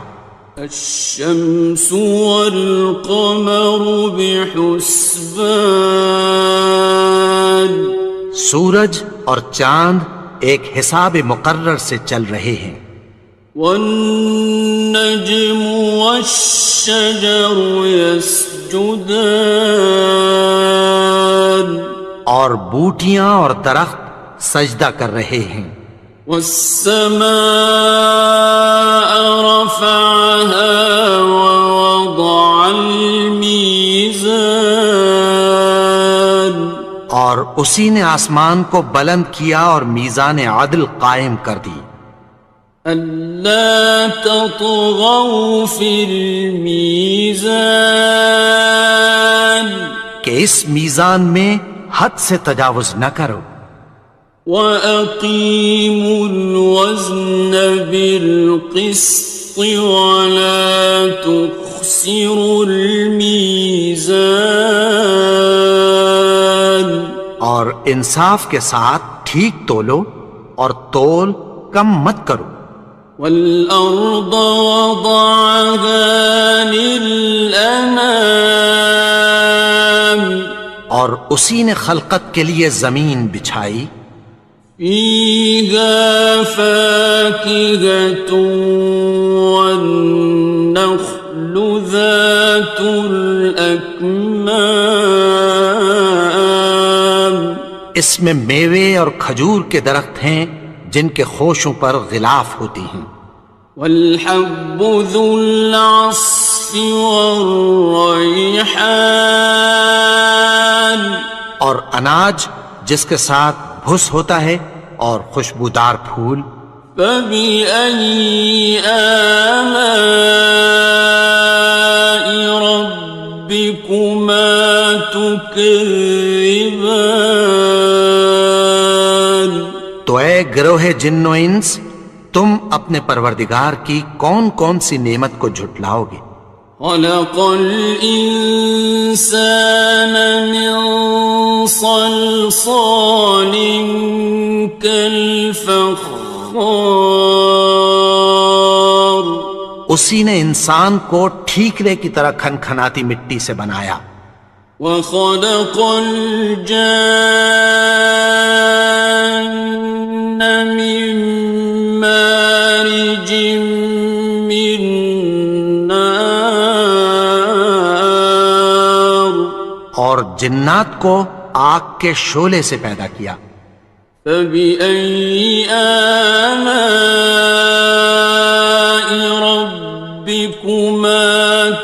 الشمس والقمر بحسبان سورج اور چاند ایک حساب مقرر سے چل رہے ہیں۔ والنجم والشجر يسجدان اور بوٹیاں اور درخت سجدہ کر رہے ہیں۔ والسماء رفعها ووضع الميزان اور اسی نے آسمان کو بلند کیا اور میزان عدل قائم کر دی۔ ألا تطغوا في الميزان کہ اس میزان میں حد سے تجاوز نہ کرو۔ وَأَقِيمُوا الْوَزْنَ بِالْقِسْطِ وَلَا تُخْسِرُوا الْمِيزَانَ اور انصاف کے ساتھ ٹھیک تولو اور تول کم مت کرو۔ وَالْأَرْضَ وَضَعَهَا لِلْأَنَامِ اور اسی نے خلقت کے لیے زمین بچھائی۔ فِيهَا فَاكِهَةٌ وَالنَّخْلُ ذَاتُ الْأَكْمَامِ اس میں میوے اور کھجور کے درخت ہیں جن کے خوشوں پر غلاف ہوتی ہیں۔ وَالْحَبُّ ذُو الْعَصْفِ وَالرَّيْحَانِ اور اناج جس کے ساتھ بھس ہوتا ہے اور خوشبودار پھول۔ فَبِأَيِّ آلَاءِ رَبِّكُمَا تُكَذِّبَانِ تو اے گروہ جن و انس، تم اپنے پروردگار کی کون کون سی نعمت کو جھٹلاؤ گے؟ خلق الإنسان من صلصال كالفخار اسی نے انسان کو ٹھیکرے کی طرح کھنکھناتی مٹی سے بنایا۔ وخلق الجان من مارج من نار اور جنات کو آگ کے شعلے سے پیدا کیا۔ فبأي آلاء ربكما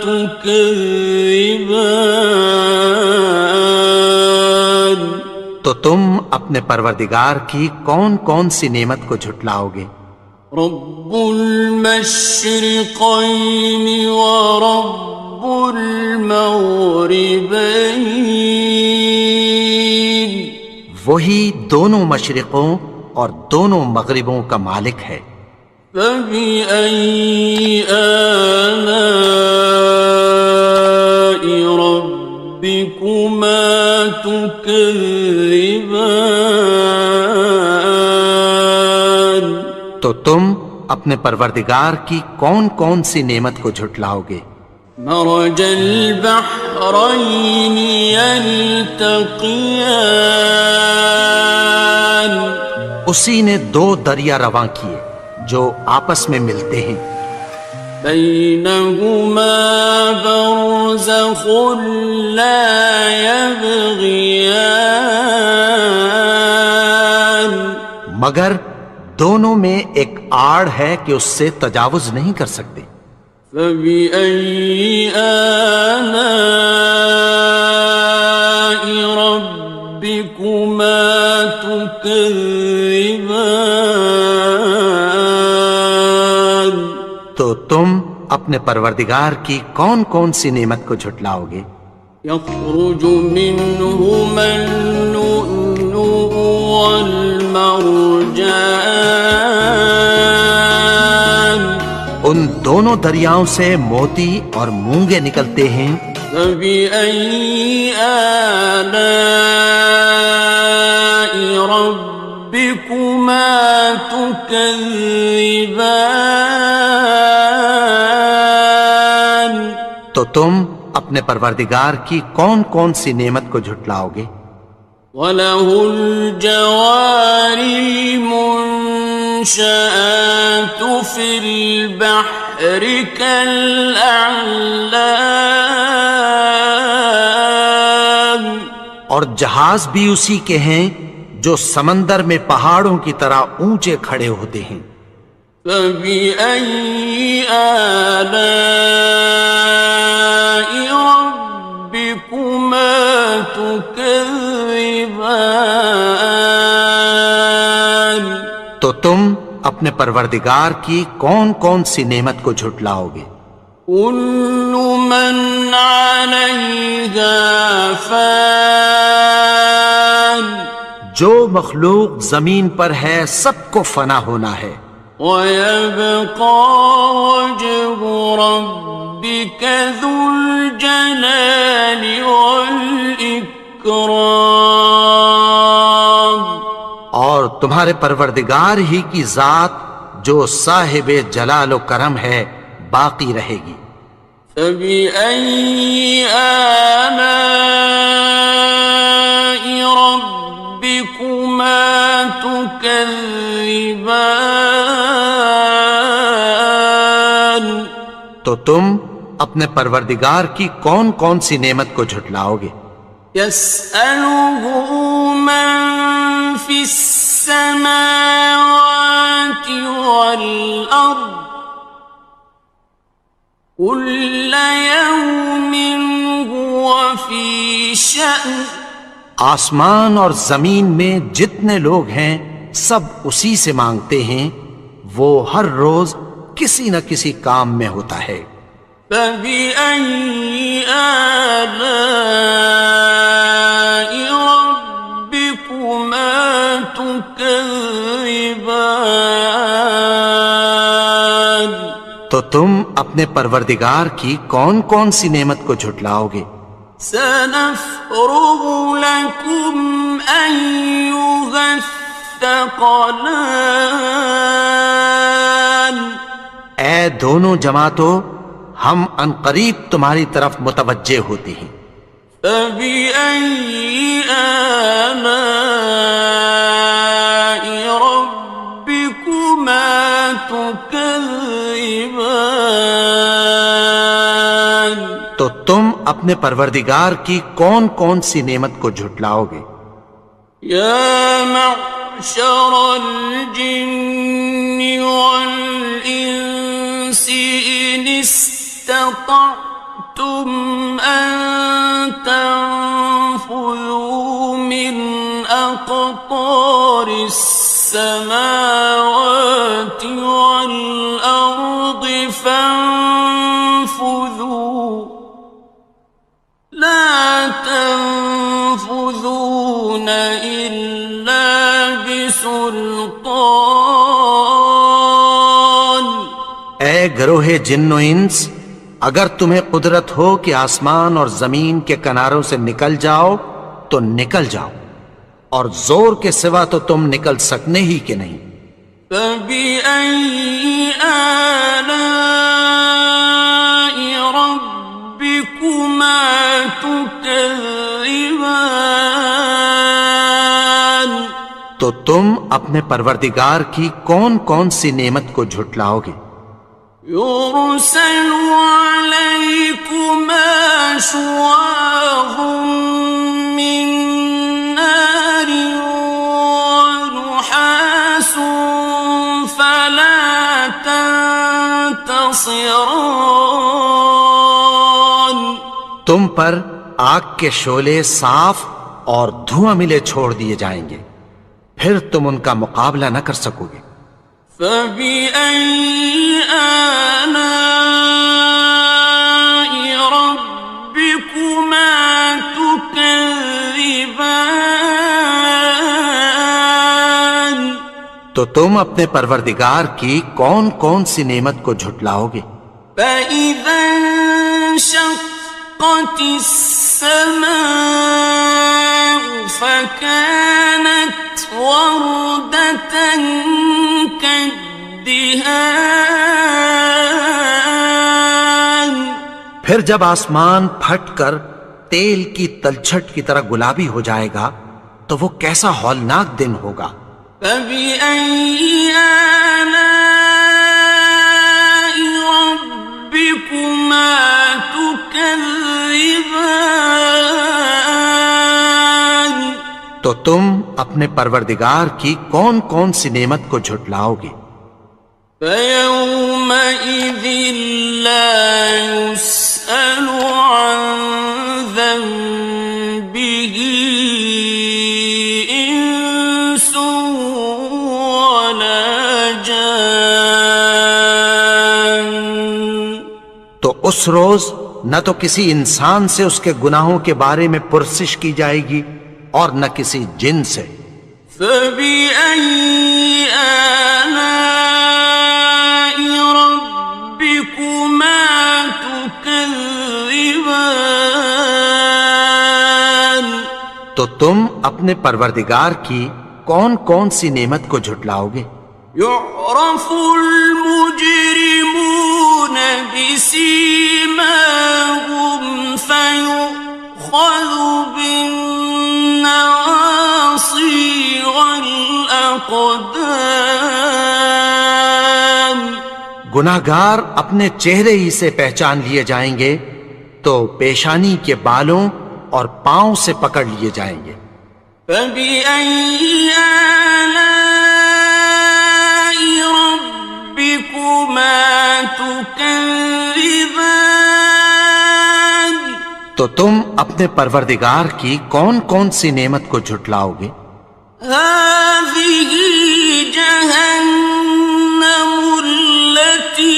تكذبان تم اپنے پروردگار کی کون کون سی نعمت کو جھٹلاؤ گے؟ رب المشرقین ورب المغربین، وہی دونوں مشرقوں اور دونوں مغربوں کا مالک ہے۔ فبأي آلاء ربكما تكذبان، تو تم اپنے پروردگار کی کون کون سی نعمت کو جھٹلاؤ گے؟ مرج البحرين يلتقيان، اسی نے دو دریا رواں کیے جو آپس میں ملتے ہیں، بينهما برزخ لا يبغيان، مگر دونوں میں ایک آڑ ہے کہ اس سے تجاوز نہیں کر سکتے۔ فبأي آلاء ربكما تكذبان، تو تم اپنے پروردگار کی کون کون سی نعمت کو جھٹلاؤ گے؟ يخرج منهما اللؤلؤ والمرجان، ان دونوں دریاؤں سے موتی اور مونگے نکلتے ہیں۔ فبأي آلاء ربكما تكذبان، تو تم اپنے پروردگار کی کون کون سی نعمت کو جھٹلاؤ گے؟ وَلَهُ الْجَوَارِ الْمُنشَآتُ فِي الْبَحْرِ كَالْأَعْلَامِ، اور جہاز بھی اسی کے ہیں جو سمندر میں پہاڑوں کی طرح اونچے کھڑے ہوتے ہیں۔ فَبِأَيِّ آلَاءِ رَبِّكُمَا تُكَذِّبَانِ، تو تم اپنے پروردگار کی کون کون سی نعمت کو جھٹلاؤ گے؟ كُلُّ مَنْ عَلَيْهَا فَانٍ، جو مخلوق زمین پر ہے سب کو فنا ہونا ہے، وَيَبْقَى وَجْهُ رَبِّكَ ذُو الْجَلَالِ وَالْإِكْرَامِ، اور تمہارے پروردگار ہی کی ذات جو صاحب جلال و کرم ہے باقی رہے گی۔ فَبِأَيِّ آلَاءِ رَبِّكُمَا تُكَذِّبَانِ، تو تم اپنے پروردگار کی کون کون سی نعمت کو جھٹلاؤ گے؟ يَسْأَلُهُ مَن فِي السَّمَاوَاتِ وَالْأَرْضِ كُلَّ يَوْمٍ هُوَ فِي شَأْنٍ، آسمان اور زمین میں جتنے لوگ ہیں سب اسی سے مانگتے ہیں، وہ ہر روز کسی نہ کسی کام میں ہوتا ہے۔ فَبِأَيِّ آلَاءِ رَبِّكُمَا تُكَذِّبَانِ، تو تم اپنے پروردگار کی کون کون سی نعمت کو جھٹلاؤ گے؟ سَنَفْرُغُ لَكُمْ أَيُّهَ الثَّقَلَانِ، اے دونوں جماعتوں، ہم عنقریب تمہاری طرف متوجہ ہوتے ہیں۔ فَبِأَيِّ آلَاءِ رَبِّكُمَا تُكَذِّبَانِ، تو تم اپنے پروردگار کی کون کون سی نعمت کو جھٹلاؤ گے؟ يَا مَعْشَرَ الْجِنِّ وَالْإِنسِ إِنِ اسْتَطَعْتُمْ أَن تَنفُذُوا مِنْ أَقْطَارِ أقطار السماوات والأرض فانفذوا لا تنفذون إلا بسلطان. اے گروہ جن و انس، اگر تمہیں قدرت ہو کہ آسمان اور زمین کے کناروں سے نکل جاؤ تو نکل جاؤ، اور زور کے سوا تو تم نکل سکنے ہی کہ نہیں. فَبِأَيِّ آلَاءِ رَبِّكُمَا تُكَذِّبَانِ. تو تم اپنے پروردگار کی کون کون سی نعمت کو جھٹلاؤ گے؟ يُرْسَلُ عَلَيْكُمَا شُوَاظٌ مِّن نَّارٍ وَنُحَاسٌ فَلَا تَنتَصِرَانِ. تم پر آگ کے شعلے صاف اور دھواں ملے چھوڑ دیے جائیں گے، پھر تم ان کا مقابلہ نہ کر سکو گے. فَبِأَيِّ آلَاءِ رَبِّكُمَا تُكَذِّبَانِ. تو تم اپنے پروردگار کی کون کون سی نعمت کو جھٹلاؤ گے؟ فَإِذَا انشَقَّتِ السَّمَاءُ فَكَانَتْ وَرْدَةً كَالدِّهَانِ. پھر جب آسمان پھٹ کر تیل کی تلچھٹ کی طرح گلابی ہو جائے گا تو وہ کیسا ہولناک دن ہوگا. فَبِأَيِّ آلَاءِ رَبِّكُمَا تُكَذِّبَانِ. تو تم اپنے پروردگار کی کون کون سی نعمت کو جھٹلاؤ گے؟ فَيَوْمَئِذٍ لَا يُسْأَلُ عَنْ ذَنبِهِ إِنسٌ وَلَا جَانٌ. تو اس روز نہ تو کسی انسان سے اس کے گناہوں کے بارے میں پرسش کی جائے گی اور نہ کسی جن سے. فَبِأَيِّ آلَاءِ رَبِّكُمَا تُكَذِّبَانِ. تو تم اپنے پروردگار کی کون کون سی نعمت کو جھٹلاؤ گے؟ يُعْرَفُ الْمُجْرِمُونَ بِسِيمَاهُمْ فَيُؤْخَذُ بِالنَّوَاصِي وَالْأَقْدَامِ. گناہگار اپنے چہرے ہی سے پہچان لیے جائیں گے تو پیشانی کے بالوں اور پاؤں سے پکڑ لیے جائیں گے. فَبِأَيِّ آلَاءِ رَبِّكُمَا تُكَذِّبَانِ. تو تم اپنے پروردگار کی کون کون سی نعمت کو جھٹلاؤ گے؟ هَٰذِهِ جَهَنَّمُ الَّتِي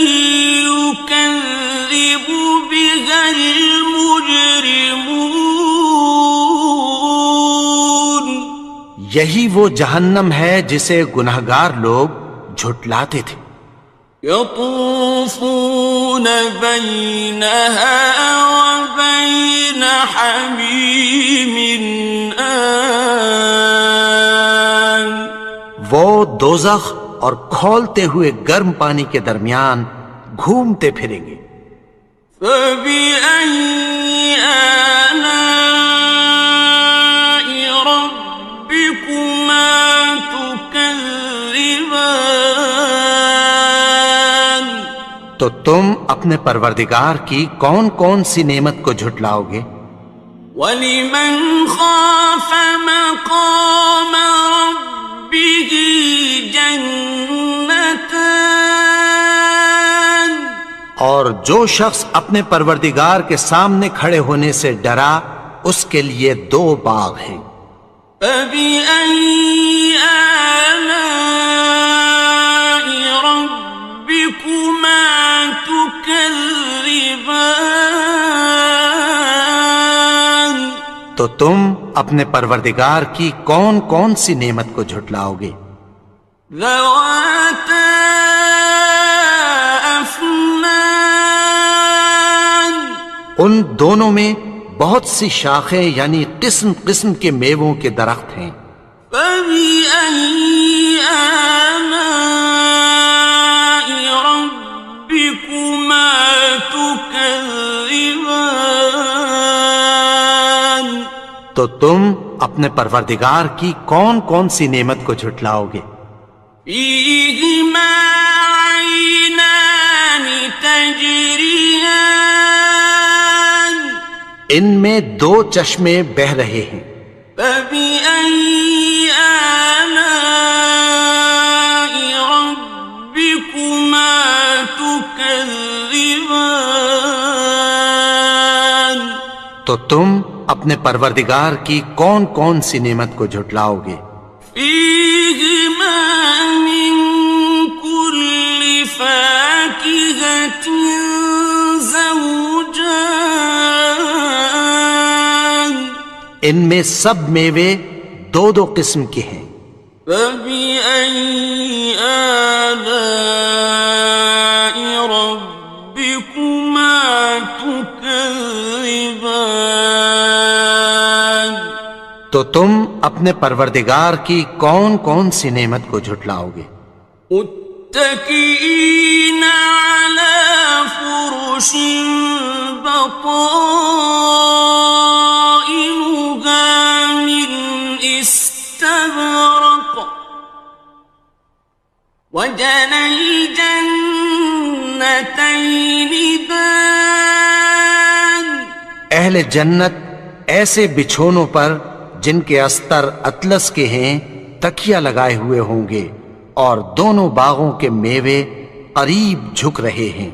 يُكَذِّبُ بِهَا الْمُجْرِمُونَ. یہی وہ جہنم ہے جسے گناہگار لوگ جھٹلاتے تھے. يطوفون بينها وبين حميم آن. وہ دوزخ اور کھولتے ہوئے گرم پانی کے درمیان گھومتے پھریں گے. فَبِأَيِّ آلَاءِ رَبِّكُمَا تُكَذِّبَانِ. تو تم اپنے پروردگار کی کون کون سی نعمت کو جھٹلاؤ گے؟ وَلِمَنْ خَافَ مَقَامَ رَبِّهِ جَنَّتَانِ. اور جو شخص اپنے پروردگار کے سامنے کھڑے ہونے سے ڈرا اس کے لیے 2 باغ ہیں. فبأي آلاء ربكما تكذبان؟ تو تم اپنے پروردگار کی کون کون سی نعمت کو جھٹلاؤ گے؟ ذواتا افنان، ان دونوں میں بہت سی شاخیں یعنی قسم قسم کے میووں کے درخت ہیں۔ فبأي آلاء ربكما تكذبان؟ تو تم اپنے پروردگار کی کون کون سی نعمت کو جھٹلاؤ گے؟ فيهما عينان تجريان، ان میں دو چشمے بہہ رہے ہیں۔ فبأي آلاء ربكما تكذبان؟ تو تم اپنے پروردگار کی کون کون سی نعمت کو جھٹلاؤ گے؟ فيهما من كل فاكهة زوجان، ان میں سب میوے دو دو قسم کے ہیں۔ فبأي آلاء ربكما تكذبان؟ تو تم اپنے پروردگار کی کون کون سی نعمت کو جھٹلاؤ گے؟ متكئين على فرش بطائنها من استبرق، وجنى الجنتين دان، اہل جنت ایسے بچھونوں پر جن کے استر اطلس کے ہیں تکیہ لگائے ہوئے ہوں گے، اور دونوں باغوں کے میوے قریب جھک رہے ہیں۔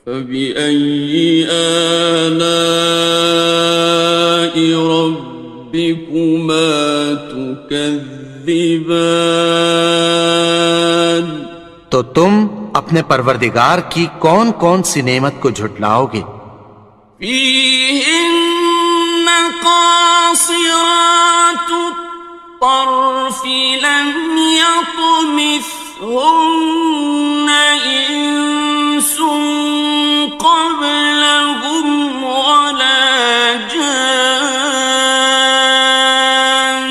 فبأي آلاء ربكما تكذبان؟ تو تم اپنے پروردگار کی کون کون سی نعمت کو جھٹلاؤ گے؟ فيهن قاصرات الطرف لم يطمثهن إنس قبلهم ولا جان،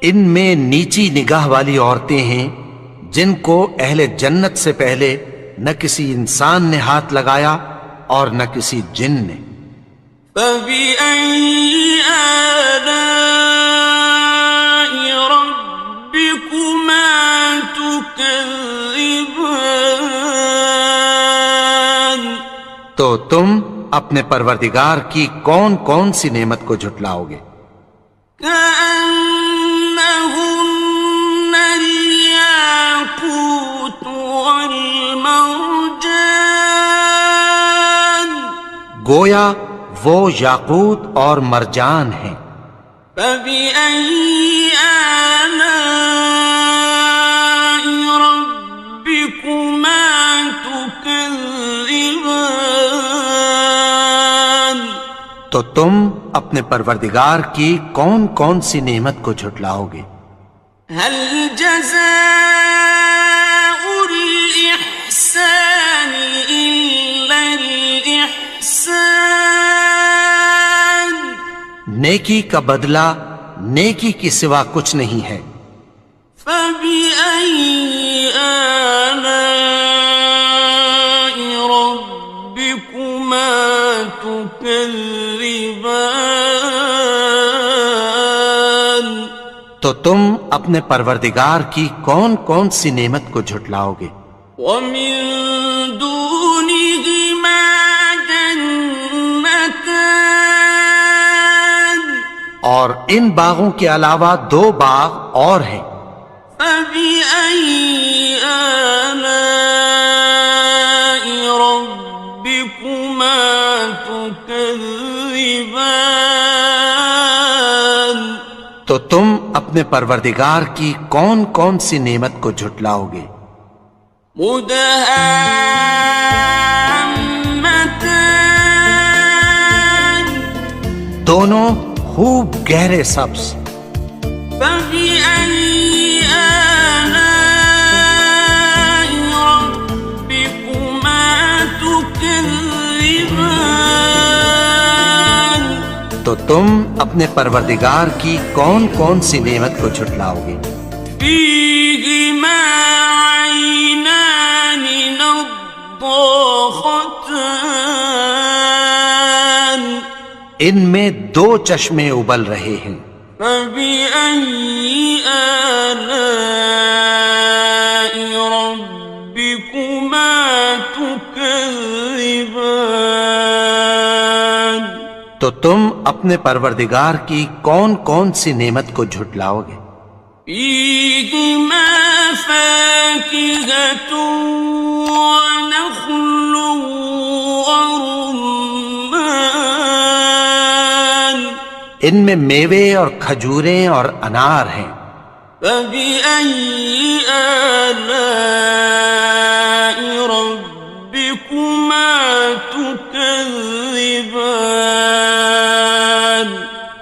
ان میں نیچی نگاہ والی عورتیں ہیں جن کو اہل جنت سے پہلے نہ کسی انسان نے ہاتھ لگایا اور نہ کسی جن نے۔ فبأي آلاء ربكما تكذبان؟ تو تم اپنے پروردگار کی کون کون سی نعمت کو جھٹلاؤ گے؟ كأنهن الياقوت والمرجان، گویا وہ یاقوت اور مرجان ہیں۔ فبأي آلاء ربكما تكذبان؟ تو تم اپنے پروردگار کی کون کون سی نعمت کو جھٹلاؤ گے؟ هل جزاء الإحسان إلا الإحسان؟ نیکی کا بدلہ نیکی کی سوا کچھ نہیں ہے۔ فبأي آلاء ربكما تكذبان؟ تو تم اپنے پروردگار کی کون کون سی نعمت کو جھٹلاؤ گے؟ ومن دونهما جنتان، اور ان باغوں کے علاوہ دو باغ اور ہیں۔ فبأي آلاء ربكما تكذبان؟ تو اپنے پروردگار کی کون کون سی نعمت کو جھٹلاؤ گے؟ مدهامتان دونوں خوب گہرے سبز. فبأي آلاء ربكما تكذبان تو تم اپنے پروردگار کی کون کون سی نعمت کو جھٹلاؤ گے؟ فيهما عينان نضاختان ان میں دو چشمے ابل رہے ہیں. فبأي آلاء ربكما تكذبان تو تم اپنے پروردگار کی کون کون سی نعمت کو جھٹلاؤ گے؟ فيهما فاكهة ونخل ورمان ان میں میوے اور کھجوریں اور انار ہیں. فبأي آلاء ربكما تكذبان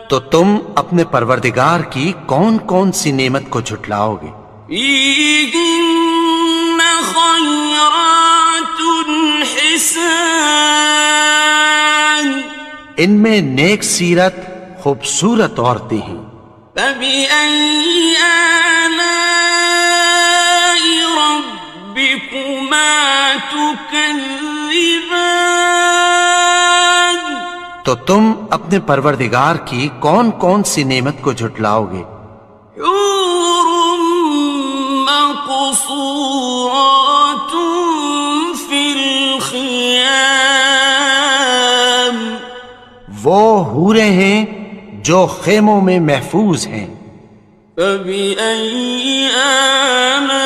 تو تم اپنے پروردگار کی کون کون سی نعمت کو جھٹلاؤ گے؟ فيهن خيرات حسان ان میں نیک سیرت خوبصورت عورتیں ہیں. فبأي آلاء ربكما تكذبان تو تم اپنے پروردگار کی کون کون سی نعمت کو جھٹلاؤ گے؟ حور مقصورات في الخيام وہ حوریں ہیں جو خیموں میں محفوظ ہیں. فبأي آلاء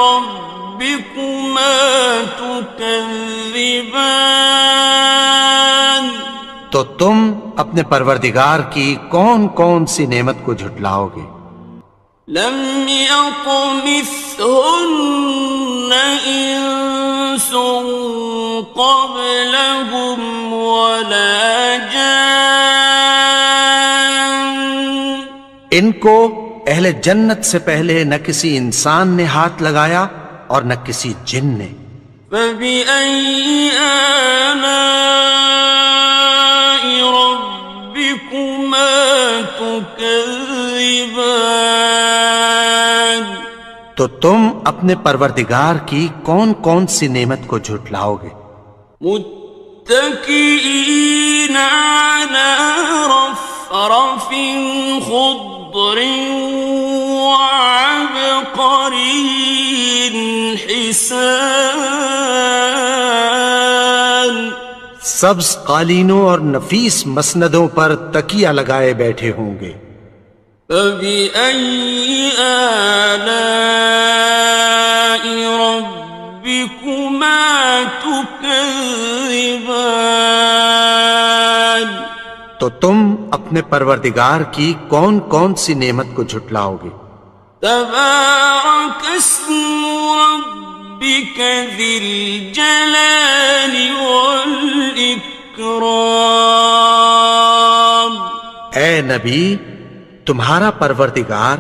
ربكما تكذبان تو تم اپنے پروردگار کی کون کون سی نعمت کو جھٹلاؤ گے؟ لم يطمثهن إنس قبلهم ولا جان ان کو اہل جنت سے پہلے نہ کسی انسان نے ہاتھ لگایا اور نہ کسی جن نے. فبأي آلاء ربكما تكذبان تو تم اپنے پروردگار کی کون کون سی نعمت کو جھٹلاؤ گے؟ متكئين على رفرف خضر وعبقري حسان سبز قالینوں اور نفیس مسندوں پر تکیہ لگائے بیٹھے ہوں گے. فبأي آلاء ربكما تكذبان تو تم اپنے پروردگار کی کون کون سی نعمت کو جھٹلاؤ گے؟ تبارك اسم ربك ذي الجلال والإكرام اے نبی، تمہارا پروردگار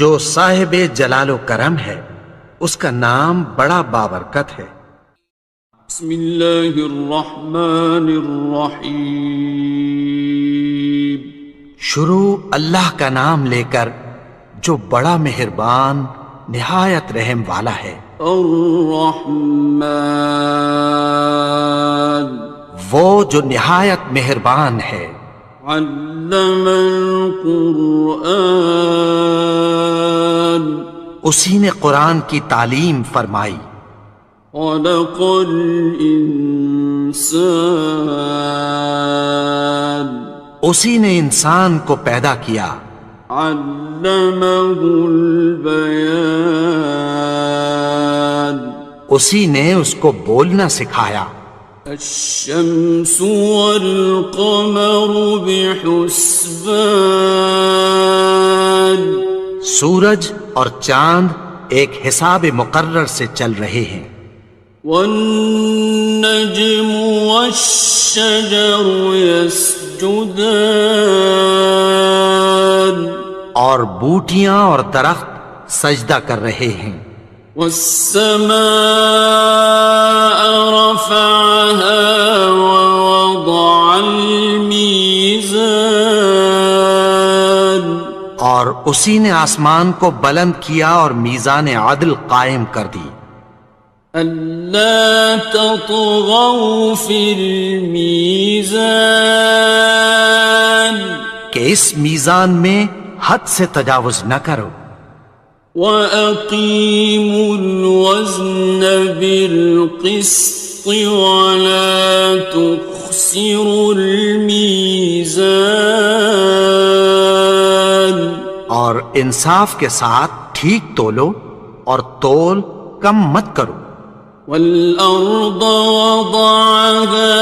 جو صاحب جلال و کرم ہے اس کا نام بڑا بابرکت ہے. بسم اللہ الرحمن الرحیم شروع اللہ کا نام لے کر جو بڑا مہربان نہایت رحم والا ہے. الرحمن وہ جو نہایت مہربان ہے. علم القرآن اسی نے قرآن کی تعلیم فرمائی. خلق الانسان اسی نے انسان کو پیدا کیا. علمه البیان اسی نے اس کو بولنا سکھایا. الشمس والقمر بحسبان سورج اور چاند ایک حساب مقرر سے چل رہے ہیں. والنجم والشجر يسجدان اور بوٹیاں اور درخت سجدہ کر رہے ہیں. والسماء رفعها ووضع الميزان اور اسی نے آسمان کو بلند کیا اور میزان عدل قائم کر دی. ألا تطغوا في الميزان کہ اس میزان میں حد سے تجاوز نہ کرو. وَأَقِيمُوا الْوَزْنَ بِالْقِسْطِ وَلَا تُخْسِرُوا الْمِيزَانَ اور انصاف کے ساتھ ٹھیک تولو اور تول کم مت کرو. وَالْأَرْضَ وَضَعَهَا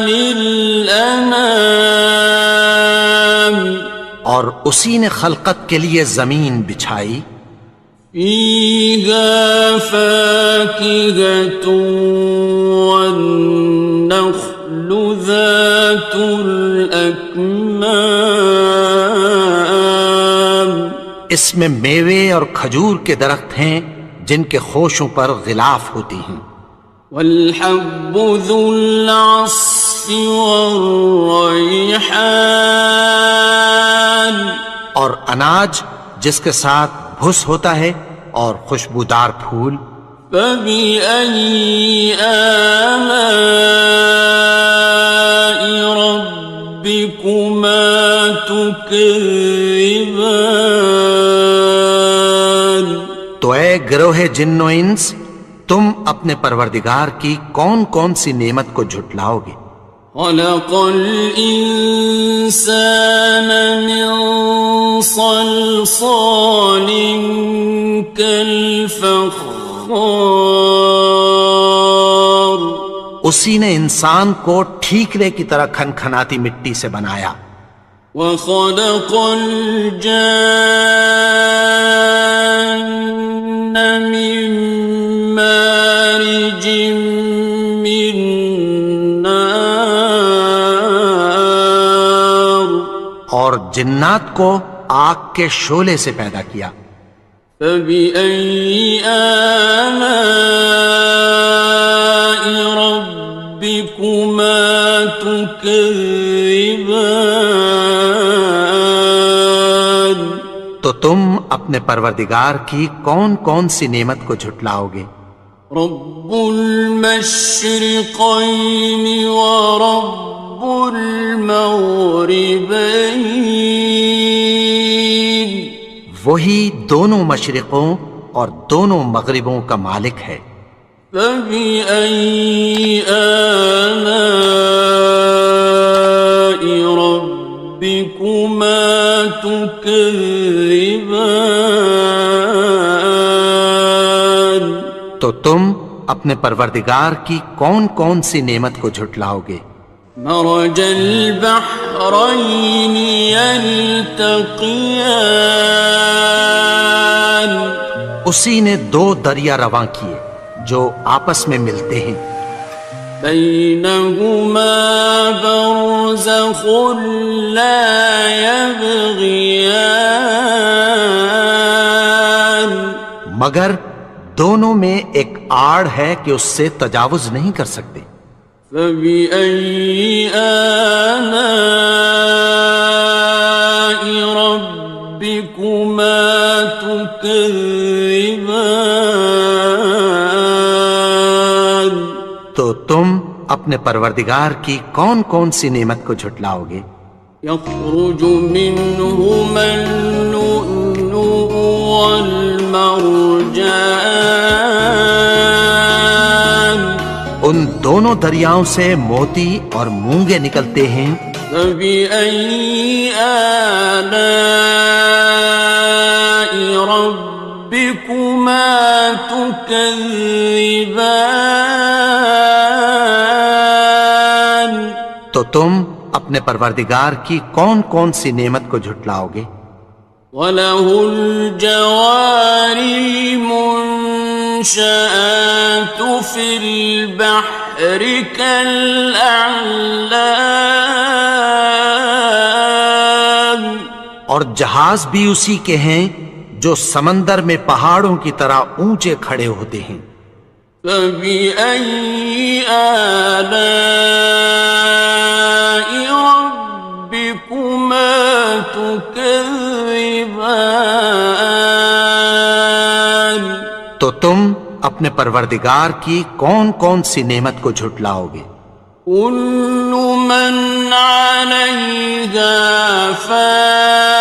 لِلْأَنَامِ اور اسی نے خلقت کے لیے زمین بچھائی. فِيهَا فَاكِهَةٌ وَالنَّخْلُ ذَاتُ الْأَكْمَامِ اس میں میوے اور کھجور کے درخت ہیں جن کے خوشوں پر غلاف ہوتی ہیں. وَالْحَبُّ ذُو الْعَصْفِ وَالرَّيْحَانِ اور اناج جس کے ساتھ بھس ہوتا ہے اور خوشبودار پھول. فَبِأَيِّ آلَاءِ رَبِّكُمَا تُكَذِّبَانِ تو اے گروہ جن و انس تم اپنے پروردگار کی کون کون سی نعمت کو جھٹلاؤ گے. خَلَقَ الْإِنسَانَ مِنْ صَلْصَالٍ كَالْفَخَّارِ اسی نے انسان کو ٹھیکرے کی طرح کھنکھناتی مٹی سے بنایا. وَخَلَقَ الْجَانَّ مِن مَّارِجٍ مِّن نَّارٍ اور جنات کو آگ کے شعلے سے پیدا کیا. فَبِأَيِّ آلَاءِ رَبِّكُمَا تُكَذِّبَانِ تو تم اپنے پروردگار کی کون کون سی نعمت کو جھٹلاؤ گے. رب المشرقين ورب المغربين وہی دونوں مشرقوں اور دونوں مغربوں کا مالک ہے. فبأي آلاء ربكما تكذبان تو تم اپنے پروردگار کی کون کون سی نعمت کو جھٹلاؤ گے. مرج البحرين يلتقيان اسی نے دو دریا رواں کیے جو آپس میں ملتے ہیں. بينهما برزخ لا يبغيان مگر دونوں میں ایک آڑ ہے کہ اس سے تجاوز نہیں کر سکتے. فبأي آلاء ربكما تكذبان تو تم اپنے پروردگار کی کون کون سی نعمت کو جھٹلاؤ گے. يخرج منهما اللؤلؤ والمرجان ان دونوں دریاؤں سے موتی اور مونگے نکلتے ہیں. فبأي آلاء ربكما تكذبان تو تم اپنے پروردگار کی کون کون سی نعمت کو جھٹلاؤ گے؟ وَلَهُ الْجَوَارِ الْمُنشَآتُ فِي الْبَحْرِ كَالْأَعْلَامِ، اور جہاز بھی اسی کے ہیں جو سمندر میں پہاڑوں کی طرح اونچے کھڑے ہوتے ہیں۔ فَبِأَيِّ آلَاءِ رَبِّكُمَا تُكَذِّبَانِ، تو تم اپنے پروردگار کی کون کون سی نعمت کو جھٹلاؤ گے؟ كُلُّ مَنْ عَلَيْهَا فَانٍ،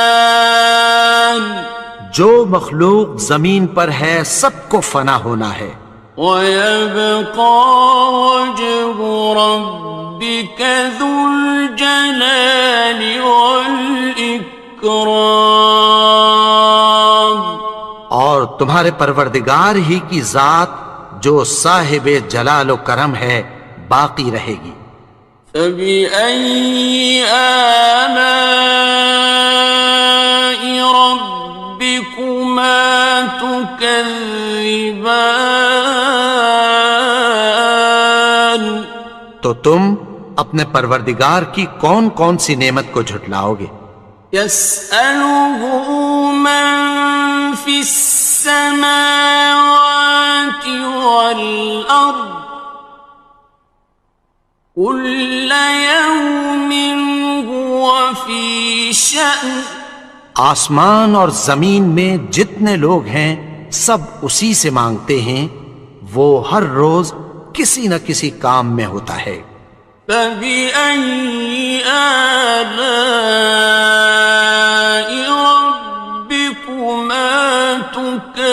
جو مخلوق زمین پر ہے سب کو فنا ہونا ہے، وَيَبْقَى وَجْهُ رَبِّكَ ذُو الْجَلَالِ وَالْإِكْرَامِ، اور تمہارے پروردگار ہی کی ذات جو صاحب جلال و کرم ہے باقی رہے گی۔ فَبِأَيِّ آلَاءِ رَبِّكُمَا تُكَذِّبَانِ، تو تم اپنے پروردگار کی کون کون سی نعمت کو جھٹلاؤ گے؟ يَسْأَلُهُ مَن فِي السَّمَاوَاتِ وَالْأَرْضِ كُلَّ يَوْمٍ هُوَ فِي شَأْنٍ، آسمان اور زمین میں جتنے لوگ ہیں سب اسی سے مانگتے ہیں، وہ ہر روز کسی نہ کسی کام میں ہوتا ہے۔ فَبِأَيِّ آلَاءِ رَبِّكُمَا تُكَذِّبَانِ،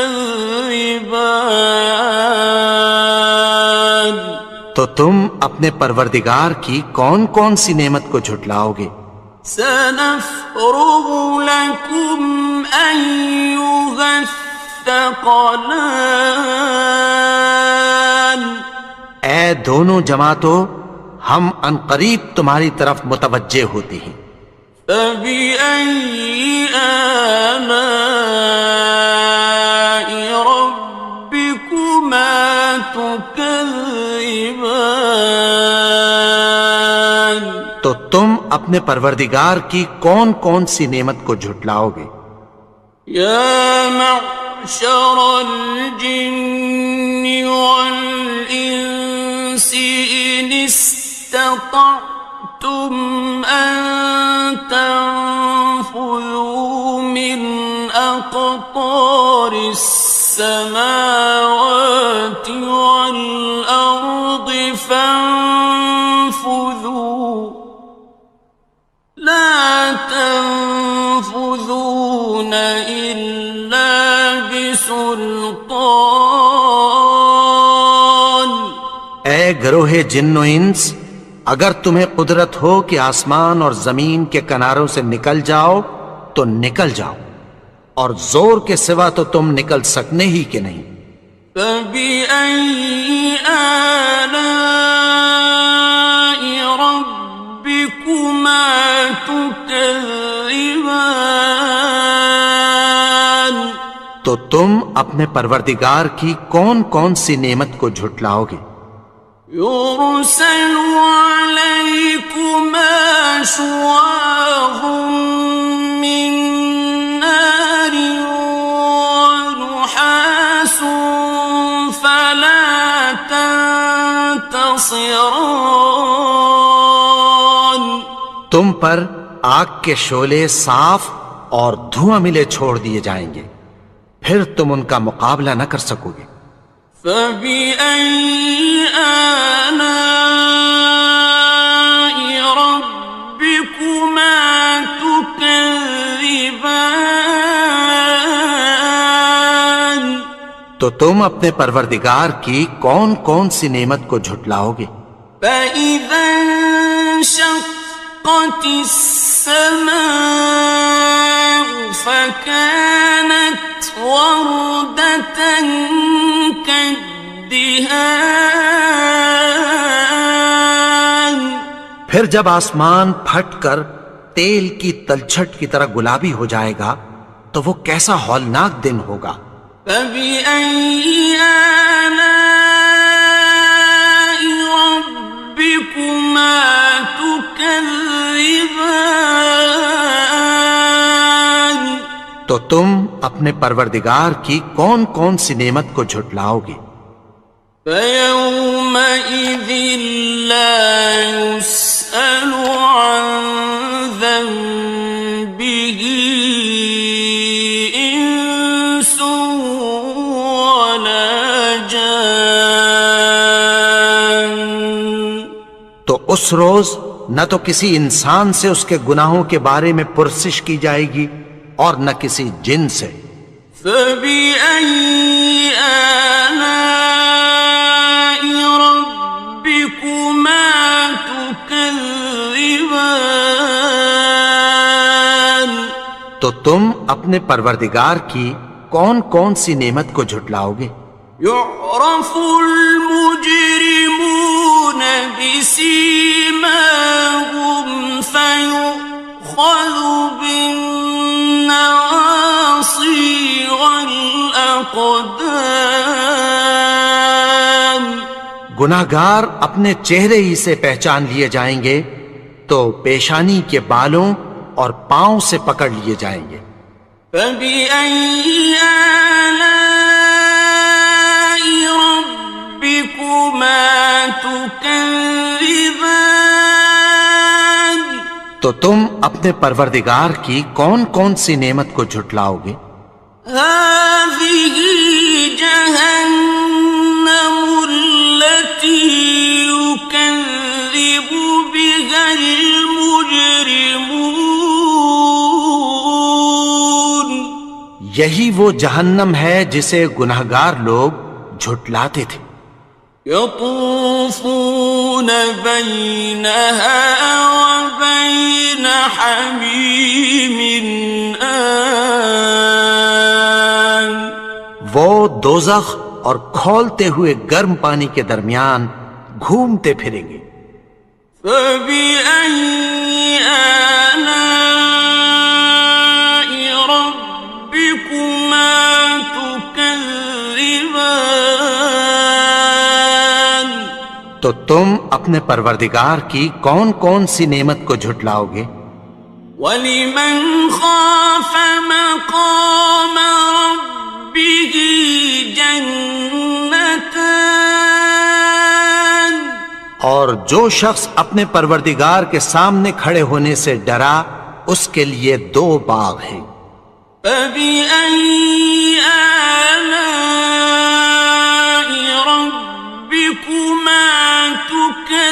تو تم اپنے پروردگار کی کون کون سی نعمت کو جھٹلاؤ گے؟ سَنَفْرُغُ لَكُمْ أَيُّهَ الثَّقَلَانِ، اے دونوں جماعتوں، ہم عنقریب تمہاری طرف متوجہ ہوتے ہیں۔ فَبِأَيِّ آلَاءِ رَبِّكُمَا تُكَذِّبَانِ، تو تم اپنے پروردگار کی کون کون سی نعمت کو جھٹلاؤ گے؟ يَا مَعْشَرَ الْجِنِّ وَالْإِنسِ إِنِ اسْتَطَعْتُمْ أَن تَنفُذُوا مِنْ أَقْطَارِ السَّمَاوَاتِ وَالْأَرْضِ فَانفُذُوا لَا تَنفُذُونَ إِلَّا بِسُلْطَانٍ، اے گروہ جن و انس، اگر تمہیں قدرت ہو کہ آسمان اور زمین کے کناروں سے نکل جاؤ تو نکل جاؤ، اور زور کے سوا تو تم نکل سکنے ہی کہ نہیں۔ فَبِأَيِّ آلَاءِ رَبِّكُمَا تُكَذِّبَانِ، تو تم اپنے پروردگار کی کون کون سی نعمت کو جھٹلاؤ گے؟ يُرْسَلُ عَلَيْكُمَا شُوَاظٌ مِّن نَّارٍ وَنُحَاسٌ فَلَا تَنتَصِرَانِ، تم پر آگ کے شعلے صاف اور دھواں ملے چھوڑ دیے جائیں گے، پھر تم ان کا مقابلہ نہ کر سکو گے۔ فَبِأَيِّ آلَاءِ رَبِّكُمَا تُكَذِّبَانِ، تو تم اپنے پروردگار کی کون کون سی نعمت کو جھٹلاؤ گے؟ فَإِذَا انشَقَّتِ السَّمَاءُ فَكَانَتْ وَرْدَةً كَالدِّهَانِ، پھر جب آسمان پھٹ کر تیل کی تلچھٹ کی طرح گلابی ہو جائے گا تو وہ کیسا ہولناک دن ہوگا۔ فَبِأَيِّ آلَاءِ رَبِّكُمَا تُكَذِّبَانِ، تو تم اپنے پروردگار کی کون کون سی نعمت کو جھٹلاؤ گے؟ فَيَوْمَئِذٍ لَا يُسْأَلُ عَنْ ذَنبِهِ إِنسٌ وَلَا جَانٌ، تو اس روز نہ تو کسی انسان سے اس کے گناہوں کے بارے میں پرسش کی جائے گی اور نہ کسی جن سے۔ فَبِأَيِّ آلَاءِ رَبِّكُمَا تُكَذِّبَانِ، تو تم اپنے پروردگار کی کون کون سی نعمت کو جھٹلاؤ گے؟ يُعْرَفُ الْمُجْرِمُونَ بِسِيمَاهُمْ فَيُؤْخَذُ بِالنَّوَاصِي وَالْأَقْدَامِ، گناہگار اپنے چہرے ہی سے پہچان لیے جائیں گے تو پیشانی کے بالوں اور پاؤں سے پکڑ لیے جائیں گے۔ فَبِأَيِّ آلَاءِ رَبِّكُمَا تُكَذِّبَانِ، تو تم اپنے پروردگار کی کون کون سی نعمت کو جھٹلاؤ گے؟ هَٰذِهِ جَهَنَّمُ الَّتِي يُكَذِّبُ بِهَا الْمُجْرِمُونَ، یہی وہ جہنم ہے جسے گناہگار لوگ جھٹلاتے تھے۔ يَطُوفُونَ بَيْنَهَا وَبَيْنَ حَمِيمٍ آنٍ، وہ دوزخ اور کھولتے ہوئے گرم پانی کے درمیان گھومتے پھریں گے۔ فَبِأَيِّ آلَاءِ رَبِّكُمَا تُكَذِّبَانِ، تو تم اپنے پروردگار کی کون کون سی نعمت کو جھٹلاؤ گے؟ وَلِمَنْ خَافَ مَقَامَ رَبِّهِ جَنَّتَانِ، اور جو شخص اپنے پروردگار کے سامنے کھڑے ہونے سے ڈرا اس کے لیے 2 باغ ہیں۔ فَبِأَيِّ آلَاءِ رَبِّكُمَا تُكَذِّبَانِ،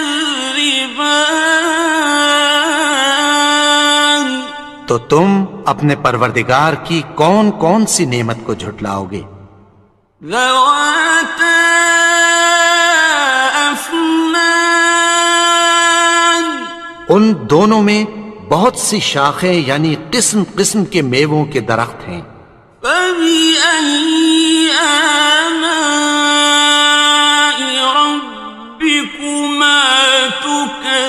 تو تم اپنے پروردگار کی کون کون سی نعمت کو جھٹلاؤ گے؟ ذَوَاتَا أَفْنَانٍ، ان دونوں میں بہت سی شاخیں یعنی قسم قسم کے میووں کے درخت ہیں۔ فَبِأَيِّ آلَاءِ رَبِّكُمَا تُكَذِّبَانِ،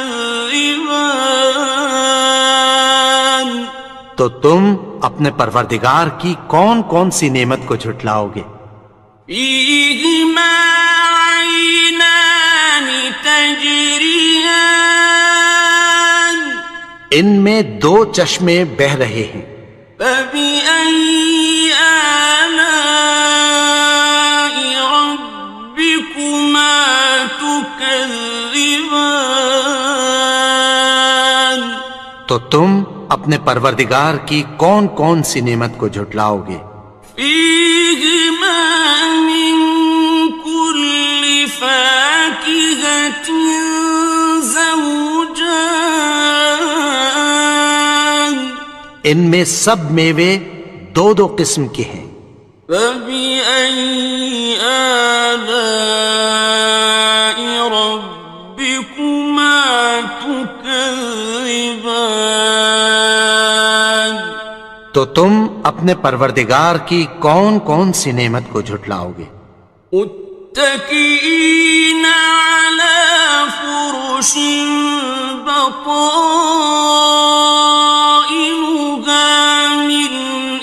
تو تم اپنے پروردگار کی کون کون سی نعمت کو جھٹلاؤ گے؟ فِيهِمَا عَيْنَانِ تَجْرِيَانِ، ان میں 2 چشمے بہہ رہے ہیں۔ فَبِأَيِّ آلَاءِ رَبِّكُمَا تُكَذِّبَانِ، تو تم اپنے پروردگار کی کون کون سی نعمت کو جھٹلاؤ گے؟ فِيهِمَا مِن كُلِّ فَاكِهَةٍ زَوْجَانِ، ان میں سب میوے 2 قسم کے ہیں۔ فَبِأَيِّ آلَاءِ رَبِّكُمَا تُكَذِّبَانِ، تو تم اپنے پروردگار کی کون کون سی نعمت کو جھٹلاؤ گے؟ متكئين على فرش بطائنها من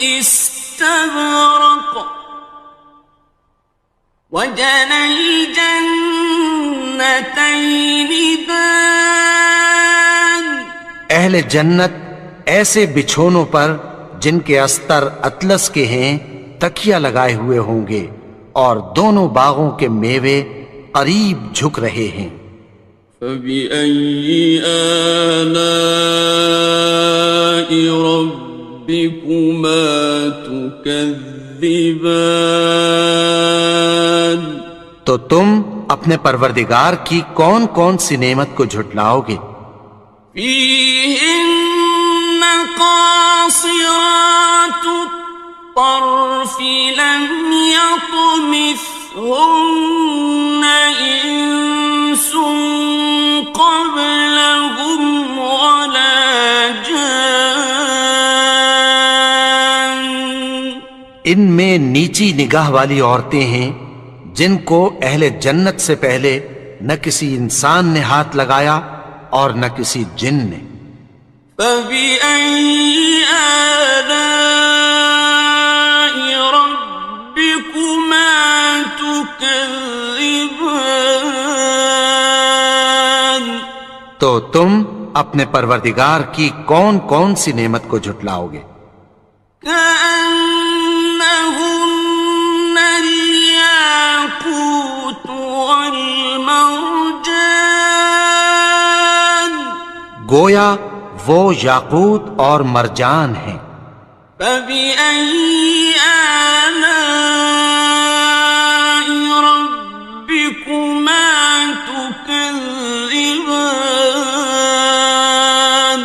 استبرق وجنى الجنتين دان. اہل جنت ایسے بچھونوں پر جن کے استر اطلس کے ہیں تکیہ لگائے ہوئے ہوں گے اور دونوں باغوں کے میوے قریب جھک رہے ہیں. فَبِأَيِّ آلَاءِ رَبِّكُمَا تُكَذِّبَانِ. تو تم اپنے پروردگار کی کون کون سی نعمت کو جھٹلاؤ گے؟ فِيهِنَّ قَاصِرَاتُ الطَّرْفِ لَمْ يَطْمِثْهُنَّ إِنسٌ قَبْلَهُمْ وَلَا جَانٌّ. ان میں نیچی نگاہ والی عورتیں ہیں جن کو اہل جنت سے پہلے نہ کسی انسان نے ہاتھ لگایا اور نہ کسی جن نے. فَبِأَيِّ آلَاءِ رَبِّكُمَا تُكَذِّبَانِ. تو تم اپنے پروردگار کی کون کون سی نعمت کو جھٹلاؤ گے؟ كأنهن الياقوت والمرجان. گویا وہ یاقوت اور مرجان ہیں. فبأي آلاء ربكما تكذبان.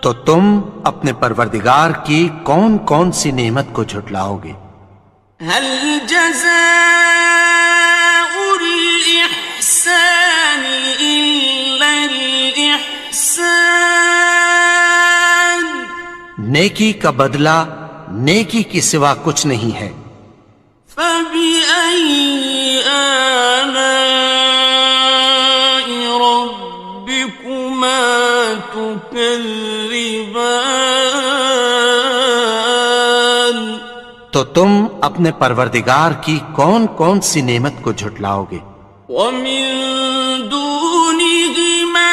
تو تم اپنے پروردگار کی کون کون سی نعمت کو جھٹلاؤ گے؟ هل جزاء الإحسان إلا الإحسان. نیکی کا بدلہ نیکی کی سوا کچھ نہیں ہے. فبأي آلاء ربكما تكذبان. تو تم اپنے پروردگار کی کون کون سی نعمت کو جھٹلاؤ گے؟ ومن دونهما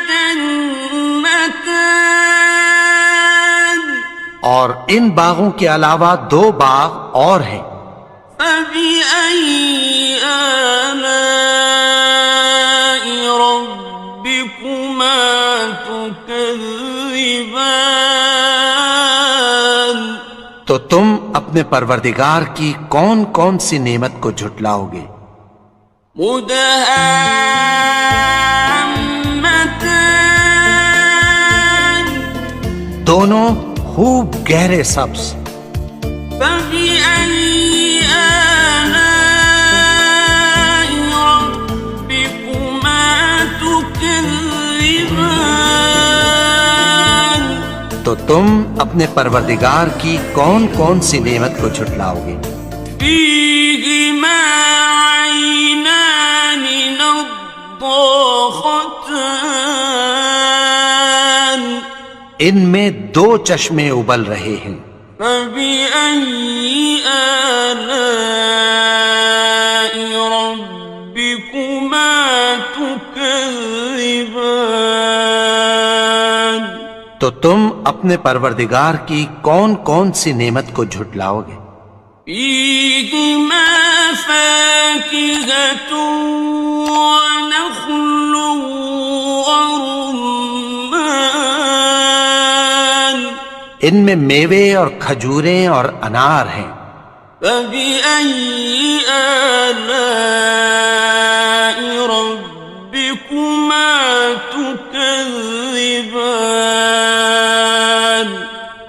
جنتان. اور ان باغوں کے علاوہ دو باغ اور ہیں. فبأي آلاء ربكما تكذبان. تو تم اپنے پروردگار کی کون کون سی نعمت کو جھٹلاؤ گے؟ مدهامتان. دونوں خوب گہرے سبز. فبأي آلاء ربكما تكذبان. تو تم اپنے پروردگار کی کون کون سی نعمت کو جھٹلاؤ گے؟ فيهما عينان نضاختان. ان میں دو چشمے ابل رہے ہیں. فبأي آلاء ربكما تكذبان. تو تم اپنے پروردگار کی کون کون سی نعمت کو جھٹلاؤ گے؟ فيهما فاكهة ونخل ورمان. ان میں میوے اور کھجوریں اور انار ہیں. فبأي آلاء ربكما تكذبان.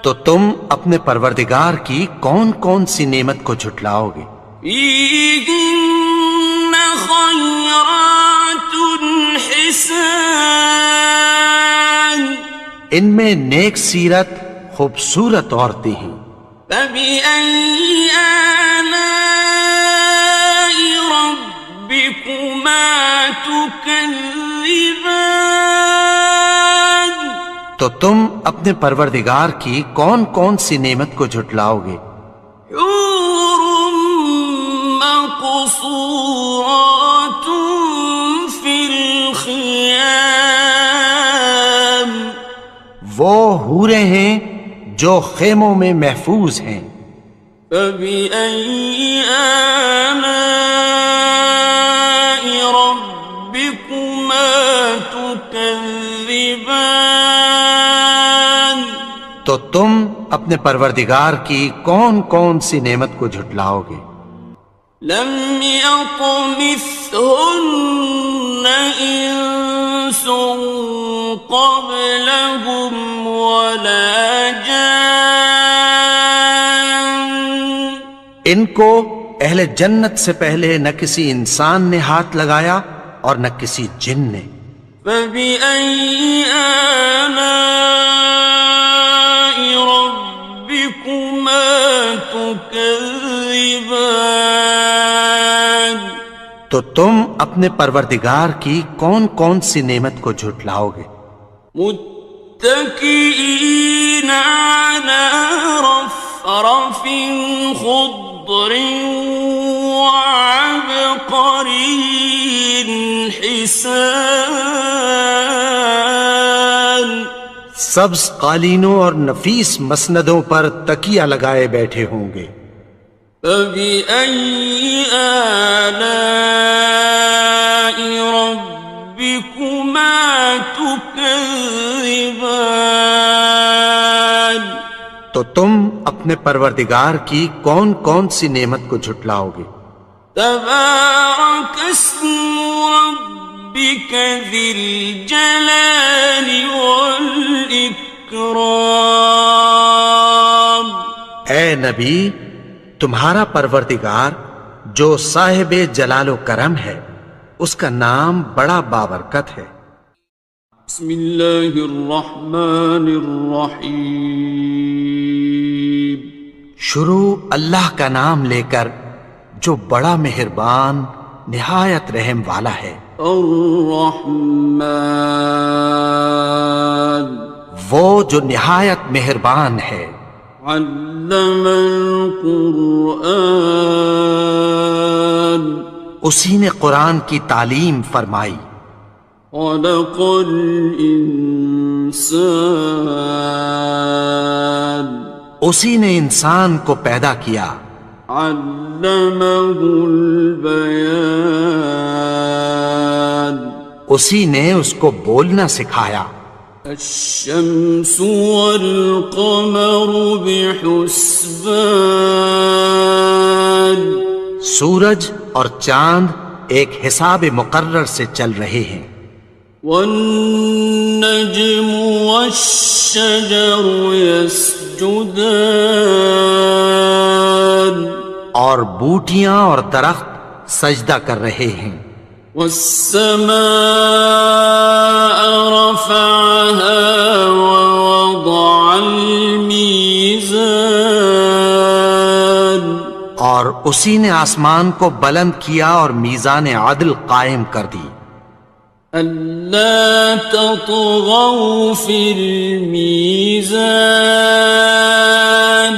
تو تم اپنے پروردگار کی کون کون سی نعمت کو جھٹلاؤ گے؟ فيهن خيرات حسان. ان میں نیک سیرت خوبصورت عورتیں ہیں. فبأي آلاء ربكما تكذبان تو تم اپنے پروردگار کی کون کون سی نعمت کو جھٹلاؤ گے؟ حور مقصورات في الخيام وہ حوریں ہیں جو خیموں میں محفوظ ہیں۔ فبأي آلاء ربكما تكذبان تو تم اپنے پروردگار کی کون کون سی نعمت کو جھٹلاؤ گے؟ لم يطمثهن إنس قبلهم ولا جان ان کو اہل جنت سے پہلے نہ کسی انسان نے ہاتھ لگایا اور نہ کسی جن نے۔ فبأي آلاء ربكما تكذبان تو تم اپنے پروردگار کی کون کون سی نعمت کو جھٹلاؤ گے؟ متكئين على رفرف خضر وعبقري حسان سبز قالینوں اور نفیس مسندوں پر تکیہ لگائے بیٹھے ہوں گے۔ فبأي آلاء ربكما تكذبان تو تم اپنے پروردگار کی کون کون سی نعمت کو جھٹلاؤ گے؟ تبارك اسم ربك ذي الجلال والإكرام اے نبی، تمہارا پروردگار جو صاحب جلال و کرم ہے، اس کا نام بڑا بابرکت ہے۔ بسم اللہ الرحمن الرحیم شروع اللہ کا نام لے کر جو بڑا مہربان نہایت رحم والا ہے۔ الرحمن وہ جو نہایت مہربان ہے۔ علم القرآن اسی نے قرآن کی تعلیم فرمائی۔ خلق الانسان اسی نے انسان کو پیدا کیا۔ علمہ البیان اسی نے اس کو بولنا سکھایا۔ الشمس والقمر بحسبان سورج اور چاند ایک حساب مقرر سے چل رہے ہیں۔ والنجم والشجر يسجدان اور بوٹیاں اور درخت سجدہ کر رہے ہیں۔ والسماء رفعها ووضع الميزان اور اسی نے آسمان کو بلند کیا اور میزان عدل قائم کر دی۔ ألا تطغوا في الميزان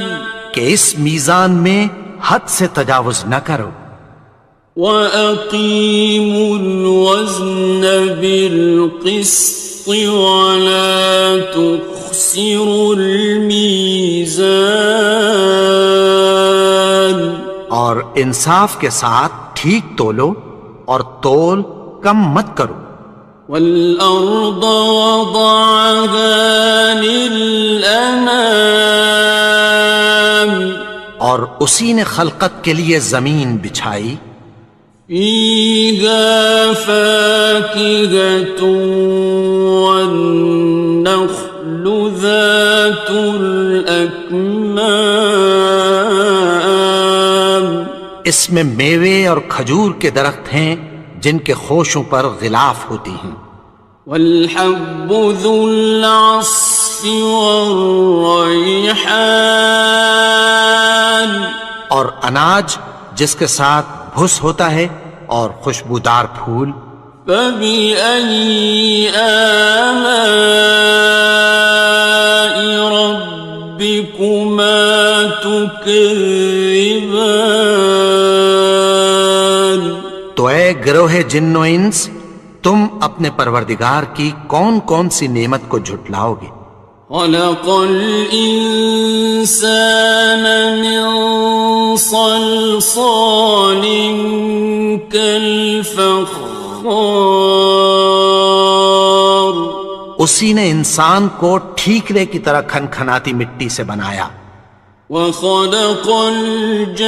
کہ اس میزان میں حد سے تجاوز نہ کرو۔ وَأَقِيمُوا الْوَزْنَ بِالْقِسْطِ وَلَا تُخْسِرُوا الْمِيزَانَ اور انصاف کے ساتھ ٹھیک تولو اور تول کم مت کرو۔ وَالْأَرْضَ وَضَعَهَا لِلْأَنَامِ اور اسی نے خلقت کے لیے زمین بچھائی۔ فِيهَا فَاكِهَةٌ وَالنَّخْلُ ذَاتُ الْأَكْمَامِ اس میں میوے اور کھجور کے درخت ہیں جن کے خوشوں پر غلاف ہوتی ہیں۔ وَالْحَبُّ ذُو الْعَصْفِ وَالرَّيْحَانِ اور اناج جس کے ساتھ بھس ہوتا ہے اور خوشبودار پھول۔ فبأي آلاء ربكما تكذبان؟ تو اے گروہ جن و انس، تم اپنے پروردگار کی کون کون سی نعمت کو جھٹلاؤ گے؟ خلق الإنسان من صلصال كالفخار، اسی نے انسان کو ٹھیکرے کی طرح کھنکھناتی مٹی سے بنایا، وخلق الجان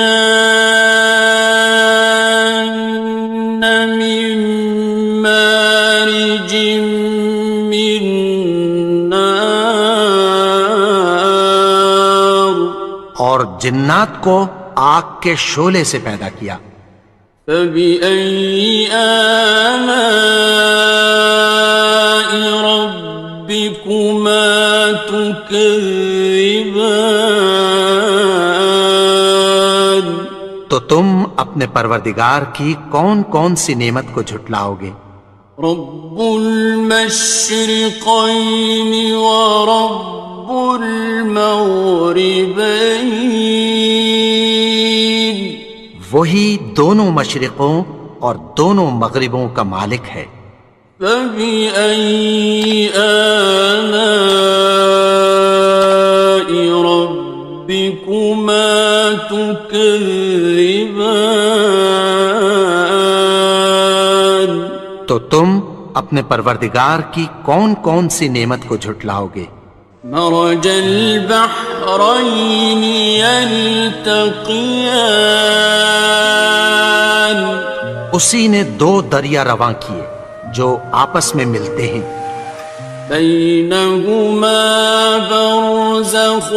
من مارج من نار، اور جنات کو آگ کے شعلے سے پیدا کیا۔ فبأي آلاء ربكما تكذبان؟ تو تم اپنے پروردگار کی کون کون سی نعمت کو جھٹلاؤ گے؟ رب المشرقين ورب المغربين، وہی دونوں مشرقوں اور دونوں مغربوں کا مالک ہے۔ فبأي آلاء ربكما تكذبان؟ تو تم اپنے پروردگار کی کون کون سی نعمت کو جھٹلاؤ گے؟ مرج البحرين يلتقيان، اسی نے دو دریا رواں کیے جو آپس میں ملتے ہیں، بينهما برزخ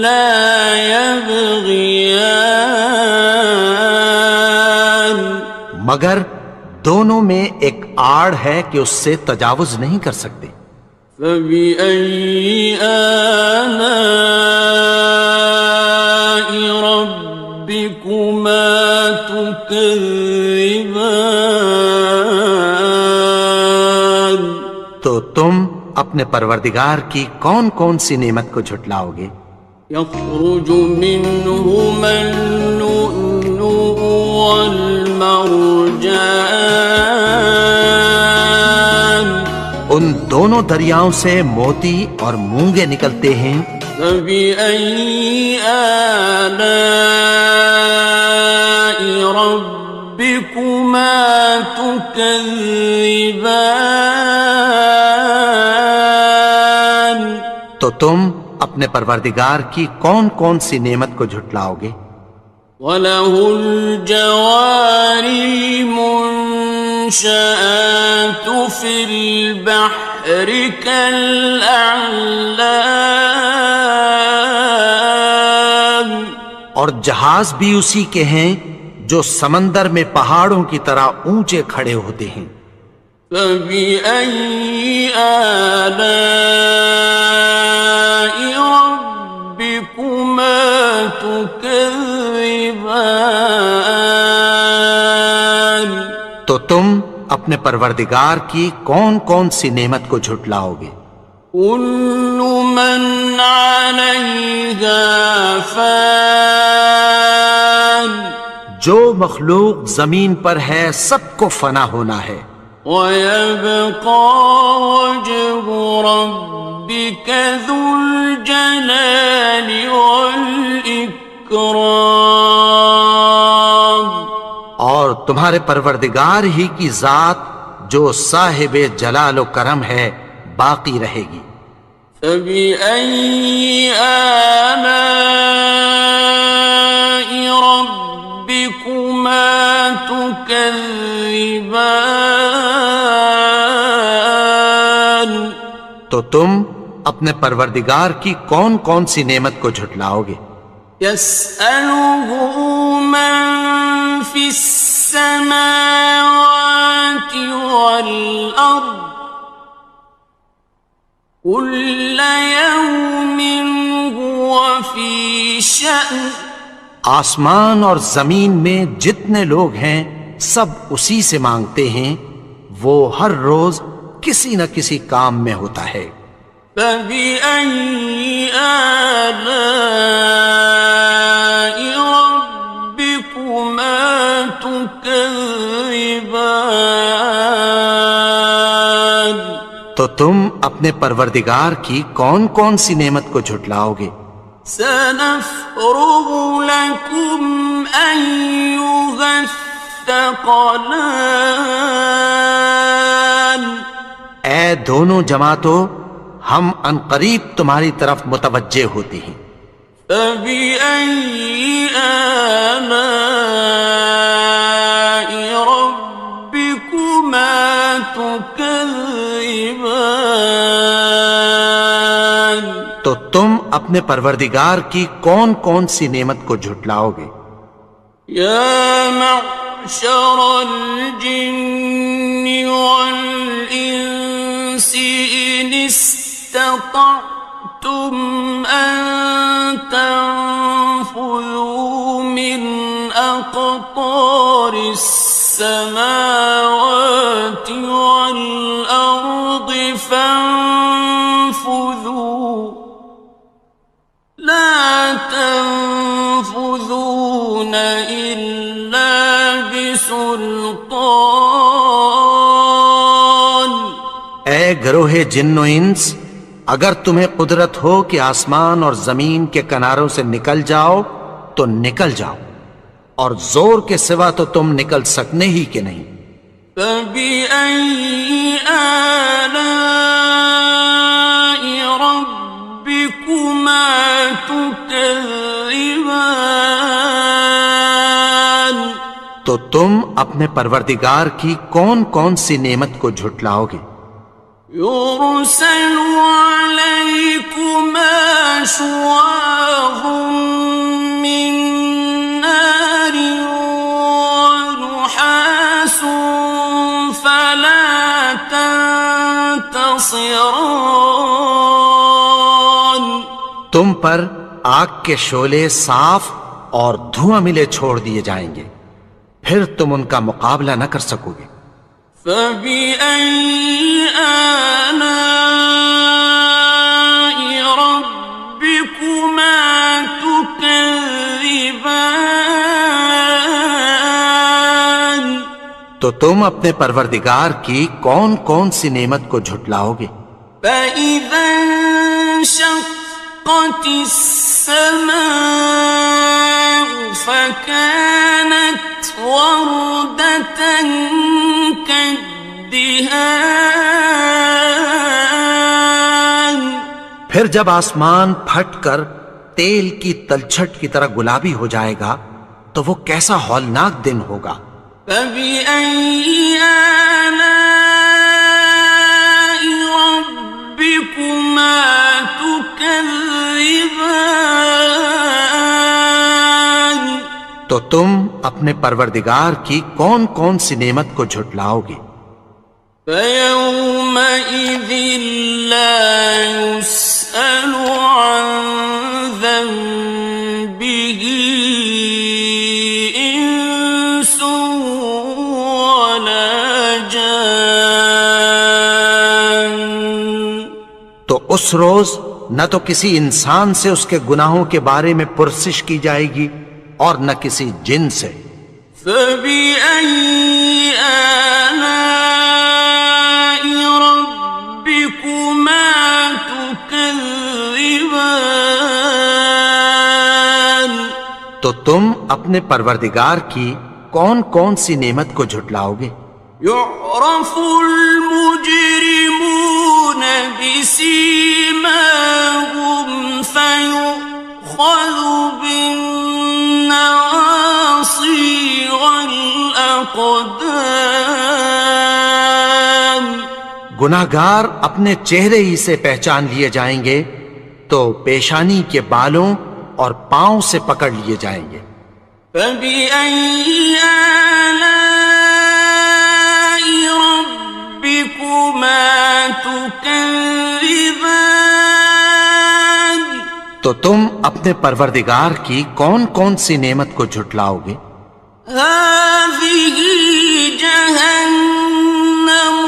لا يبغيان، مگر دونوں میں ایک آڑ ہے کہ اس سے تجاوز نہیں کر سکتے۔ فبأي آلاء ربكما تكذبان؟ تو تم اپنے پروردگار کی کون کون سی نعمت کو جھٹلاؤ گے؟ يخرج منهما اللؤلؤ والمرجان، ان دونوں دریاؤں سے موتی اور مونگے نکلتے ہیں۔ فبأي آلاء ربكما تكذبان؟ تو تم اپنے پروردگار کی کون کون سی نعمت کو جھٹلاؤ گے؟ وَلَهُ الْجَوَارِ الْمُنشَآتُ فِي الْبَحْرِ كَالْأَعْلَامِ، اور جہاز بھی اسی کے ہیں جو سمندر میں پہاڑوں کی طرح اونچے کھڑے ہوتے ہیں۔ فبأي آلاء ربكما تكذبان؟ تو تم اپنے پروردگار کی کون کون سی نعمت کو جھٹلاؤ گے؟ كل من عليها فان، جو مخلوق زمین پر ہے سب کو فنا ہونا ہے، ويبقى وجه ربك ذو الجلال والإكرام، اور تمہارے پروردگار ہی کی ذات جو صاحب جلال و کرم ہے باقی رہے گی۔ فبأي آلاء ربكما تكذبان؟ تو تم اپنے پروردگار کی کون کون سی نعمت کو جھٹلاؤ گے؟ يسأله من في السماوات والأرض كل يوم هو في شأن، آسمان اور زمین میں جتنے لوگ ہیں سب اسی سے مانگتے ہیں، وہ ہر روز کسی نہ کسی کام میں ہوتا ہے۔ فَبِأَيِّ آلَاءِ رَبِّكُمَا تُكَذِّبَانِ؟ تو تم اپنے پروردگار کی کون کون سی نعمت کو جھٹلاؤ گے؟ سَنَفْرُغُ لَكُمْ أَيُّهَ الثَّقَلَانِ۔ اے دونوں جماعتوں، ہم عنقریب تمہاری طرف متوجہ ہوتے ہیں۔ فَبِأَيِّ آلَاءِ رَبِّكُمَا تُكَذِّبَانِ؟ تو تم اپنے پروردگار کی کون کون سی نعمت کو جھٹلاؤ گے؟ یا معشر الجن والانس ان استطعتم ان تنفذوا من اقطار السماوات والارض فانفذوا لا تنفذون إلا بسلطان۔ اے گروہ جن و انس، اگر تمہیں قدرت ہو کہ آسمان اور زمین کے کناروں سے نکل جاؤ تو نکل جاؤ، اور زور کے سوا تو تم نکل سکنے ہی کہ نہیں۔ فَبِأَيِّ آلَاءِ رَبِّكُمَا تُكَذِّبَانِ؟ تو تم اپنے پروردگار کی کون کون سی نعمت کو جھٹلاؤ گے؟ يُرْسَلُ عَلَيْكُمَا شُوَاظٌ مِّن نَّارٍ وَنُحَاسٌ فَلَا تَنتَصِرَانِ؟ تم پر آگ کے شعلے صاف اور دھواں ملے چھوڑ دیے جائیں گے، پھر تم ان کا مقابلہ نہ کر سکو گے۔ فَبِأَيِّ آلَاءِ رَبِّكُمَا تُكَذِّبَانِ؟ تو تم اپنے پروردگار کی کون کون سی نعمت کو جھٹلاؤ گے؟ فَإِذَا انشَقَّتِ السَّمَاءُ فَكَانَتْ وَرْدَةً كَالدِّهَانِ؟ پھر جب آسمان پھٹ کر تیل کی تلچھٹ کی طرح گلابی ہو جائے گا تو وہ کیسا ہولناک دن ہوگا۔ فَبِأَيِّ آلَاءِ رَبِّكُمَا تُكَذِّبَانِ؟ تو تم اپنے پروردگار کی کون کون سی نعمت کو جھٹلاؤ گے؟ فَيَوْمَئِذٍ لَا يُسْأَلُ عَنْ ذَنبِهِ إِنسٌ وَلَا جَانٌ۔ تو اس روز نہ تو کسی انسان سے اس کے گناہوں کے بارے میں پرسش کی جائے گی اور نہ کسی جن سے۔ فَبِأَيِّ آلَاءِ رَبِّكُمَا تُكَذِّبَانِ؟ تو تم اپنے پروردگار کی کون کون سی نعمت کو جھٹلاؤ گے؟ يُعْرَفُ الْمُجْرِمُونَ بِسِيمَاهُمْ فَيُؤْخَذُ بِالنَّوَاصِي وَالْأَقْدَامِ۔ گناہگار اپنے چہرے ہی سے پہچان لیے جائیں گے تو پیشانی کے بالوں اور پاؤں سے پکڑ لیے جائیں گے۔ فَبِأَيِّ آلَاءِ رَبِّكُمَا تُكَذِّبَانِ؟ تو تم اپنے پروردگار کی کون کون سی نعمت کو جھٹلاؤ گے؟ هَٰذِهِ جَهَنَّمُ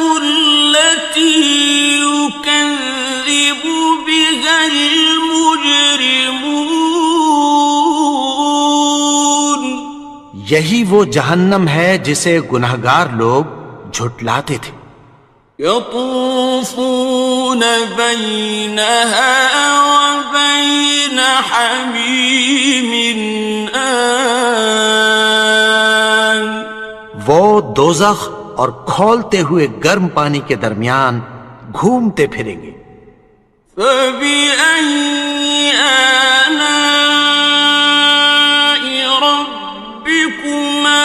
یہی وہ جہنم ہے جسے گنہگار لوگ جھٹلاتے تھے۔ يطوفون بينها وبين حميم آن وہ دوزخ اور کھولتے ہوئے گرم پانی کے درمیان گھومتے پھریں گے۔ فبأي آلاء ربكما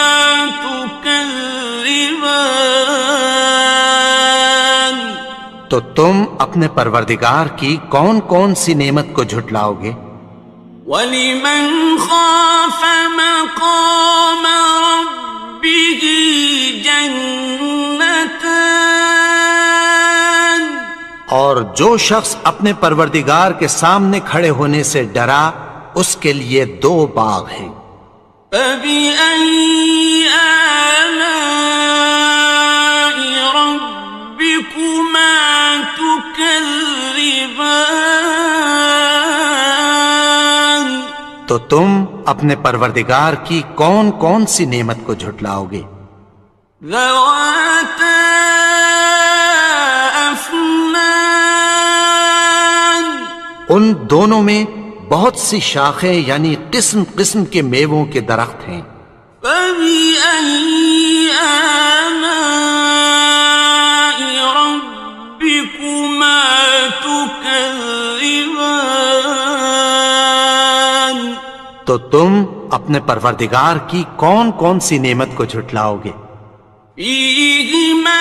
تكذبان تو تم اپنے پروردگار کی کون کون سی نعمت کو جھٹلاؤ گے؟ وَلِمَنْ خَافَ مَقَامَ رَبِّهِ جَنَّتَانِ اور جو شخص اپنے پروردگار کے سامنے کھڑے ہونے سے ڈرا اس کے لیے 2 باغ ہیں۔ فَبِأَيِّ آلَاءِ رَبِّكُمَا تُكَذِّبَانِ تو تم اپنے پروردگار کی کون کون سی نعمت کو جھٹلاؤ گے؟ ذَوَاتَا أَفْنَانٍ ان دونوں میں بہت سی شاخیں یعنی قسم قسم کے میووں کے درخت ہیں۔ فَبِأَيِّ آلَاءِ رَبِّكُمَا تُكَذِّبَانِ تو تم اپنے پروردگار کی کون کون سی نعمت کو جھٹلاؤ گے؟ فِيهِمَا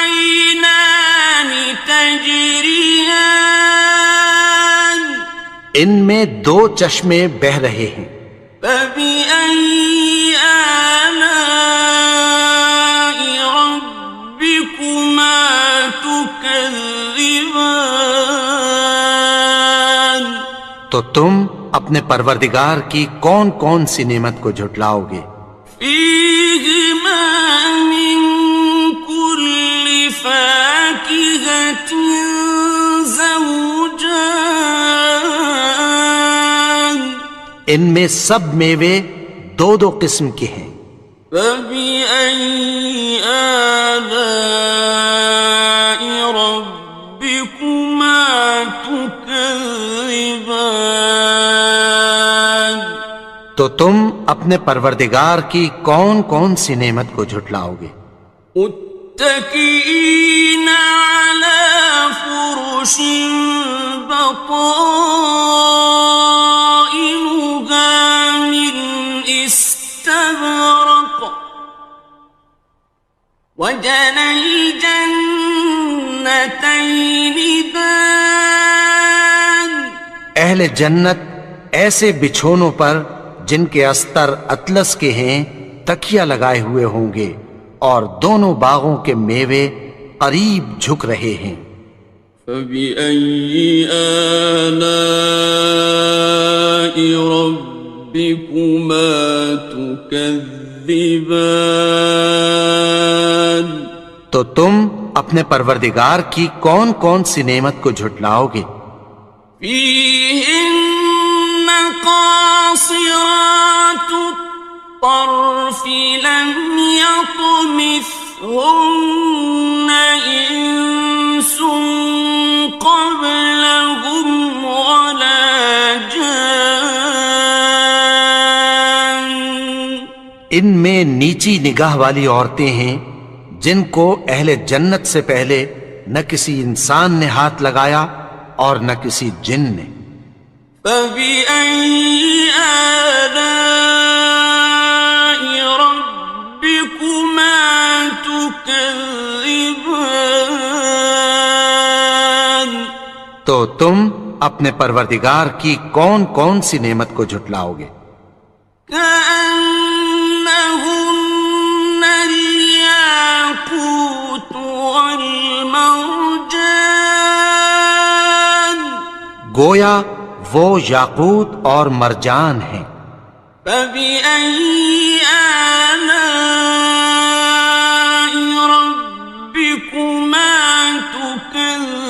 عَيْنَانِ تَجْرِيَانِ ان میں 2 چشمے بہہ رہے ہیں۔ فَبِأَيِّ آلَاءِ رَبِّكُمَا تُكَذِّبَانِ تو تم اپنے پروردگار کی کون کون سی نعمت کو جھٹلاؤ گے؟ فِيهِمَا مِن كُلِّ فَاكِهَةٍ زَوْجَانِ ان میں سب میوے 2 قسم کے ہیں۔ فَبِأَيِّ آلَاءِ رَبِّكُمَا تُكَذِّبَانِ تو تم اپنے پروردگار کی کون کون سی نعمت کو جھٹلاؤ گے؟ متكئين على فرش بطائنها من استبرق وجنى الجنتين دان اہل جنت ایسے بچھونوں پر جن کے استر اطلس کے ہیں تکیہ لگائے ہوئے ہوں گے اور دونوں باغوں کے میوے قریب جھک رہے ہیں۔ فَبِأَيِّ آلَاءِ رَبِّكُمَا تُكَذِّبَانِ تو تم اپنے پروردگار کی کون کون سی نعمت کو جھٹلاؤ گے؟ فِيهِنَّ قَاصِرَاتُ الطَّرْفِ لَمْ يَطْمِثْهُنَّ إِنسٌ قَبْلَهُمْ وَلَا جَانٌّ ان میں نیچی نگاہ والی عورتیں ہیں جن کو اہل جنت سے پہلے نہ کسی انسان نے ہاتھ لگایا اور نہ کسی جن نے۔ فَبِأَيِّ آلَاءِ رَبِّكُمَا تُكَذِّبَانِ تو تم اپنے پروردگار کی کون کون سی نعمت کو جھٹلاؤ گے؟ كَأَنَّهُنَّ الْيَاقُوتُ وَالْمَرْجَانُ گویا وہ یاقوت اور مرجان ہیں۔ فَبِأَيِّ آلَاءِ رَبِّكُمَا تُكَذِّبَانِ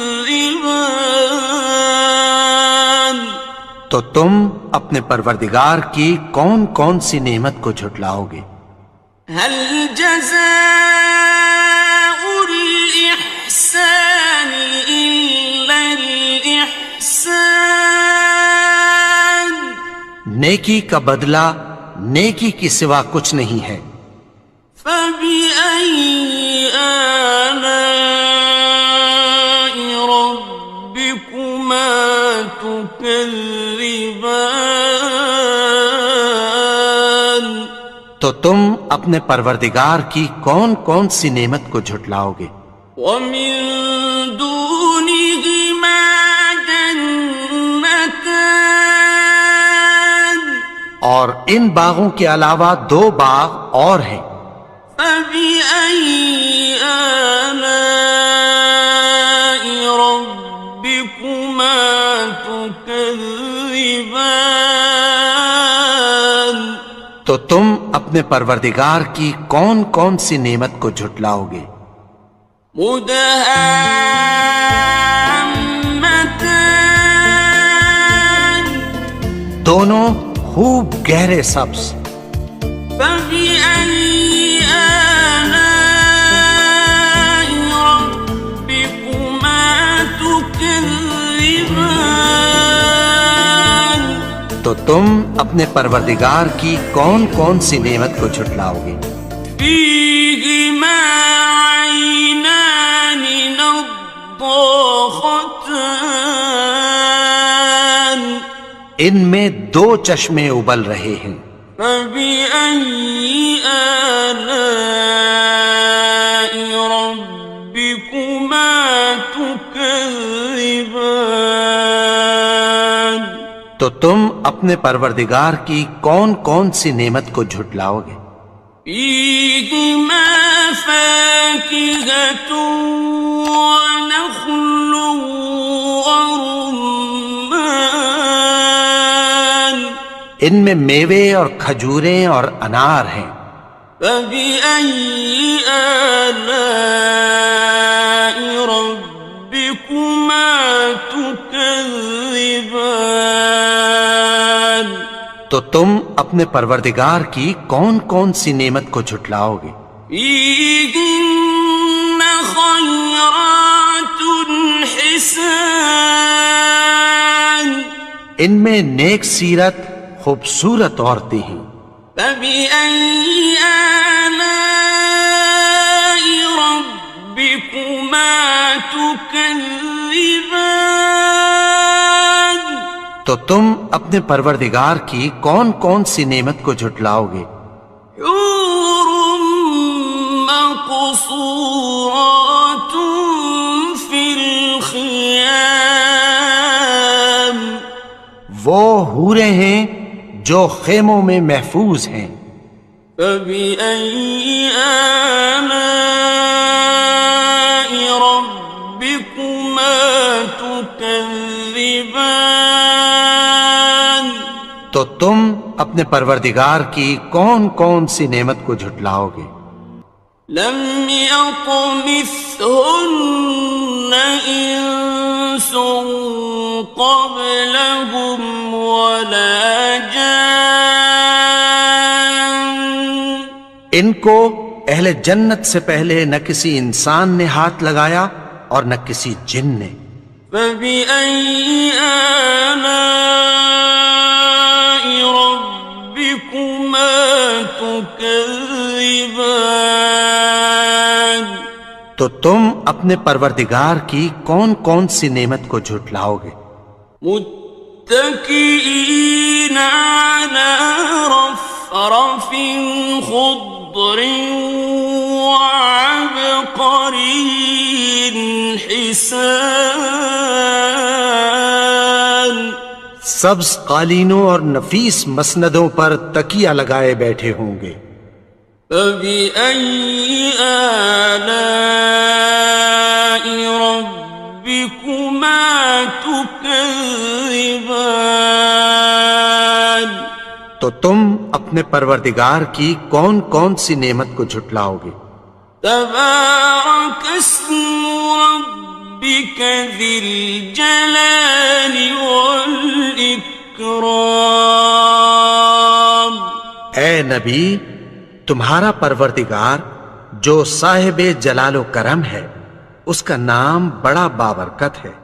تو تم اپنے پروردگار کی کون کون سی نعمت کو جھٹلاؤ گے؟ هل جزاء الإحسان إلا الإحسان؟ نیکی کا بدلہ نیکی کی سوا کچھ نہیں ہے۔ فبأي آلاء ربكما تكذبان؟ تو تم اپنے پروردگار کی کون کون سی نعمت کو جھٹلاؤ گے؟ ومن دونهما جنتان؟ اور ان باغوں کے علاوہ دو باغ اور ہیں۔ فبأي آلاء ربكما تكذبان؟ تو تم اپنے پروردگار کی کون کون سی نعمت کو جھٹلاؤ گے؟ مدہامتان؟ دونوں خوب گہرے سبز۔ فبأي آلاء ربكما تكذبان؟ تو تم اپنے پروردگار کی کون کون سی نعمت کو جھٹلاؤ گے؟ فيهما عينان نضاختان؟ ان میں دو چشمے ابل رہے ہیں۔ فبأي آلاء ربكما تكذبان؟ تو تم اپنے پروردگار کی کون کون سی نعمت کو جھٹلاؤ گے؟ فيهما فاكهة ونخل ورمان؟ ان میں میوے اور کھجوریں اور انار ہیں۔ فبأي آلاء ربكما تكذبان؟ تو تم اپنے پروردگار کی کون کون سی نعمت کو جھٹلاؤ گے؟ فيهن خيرات حسان؟ ان میں نیک سیرت خوبصورت عورتیں ہیں۔ فبأي آلاء ربكما تكذبان؟ تو تم اپنے پروردگار کی کون کون سی نعمت کو جھٹلاؤ گے؟ حور مقصورات في الخيام؟ وہ حوریں ہیں جو خیموں میں محفوظ ہیں۔ فبأي آلاء ربكما تكذبان؟ تو تم اپنے پروردگار کی کون کون سی نعمت کو جھٹلاؤ گے؟ لم يطمثهن إنس قبلهم ولا جان؟ ان کو اہل جنت سے پہلے نہ کسی انسان نے ہاتھ لگایا اور نہ کسی جن نے۔ فبأي آلاء ربكما تكذبان؟ تو تم اپنے پروردگار کی کون کون سی نعمت کو جھٹلاؤ گے؟ متكئين على رفرف خضر وعبقري حسان؟ سبز قالینوں اور نفیس مسندوں پر تکیہ لگائے بیٹھے ہوں گے۔ فبأي آلاء ربكما تكذبان؟ تو تم اپنے پروردگار کی کون کون سی نعمت کو جھٹلاؤ گے؟ تبارك اسم ربك ذي الجلال والإكرام؟ والإكرام. اے نبی، تمہارا پروردگار جو صاحب جلال و کرم ہے، اس کا نام بڑا بابرکت ہے.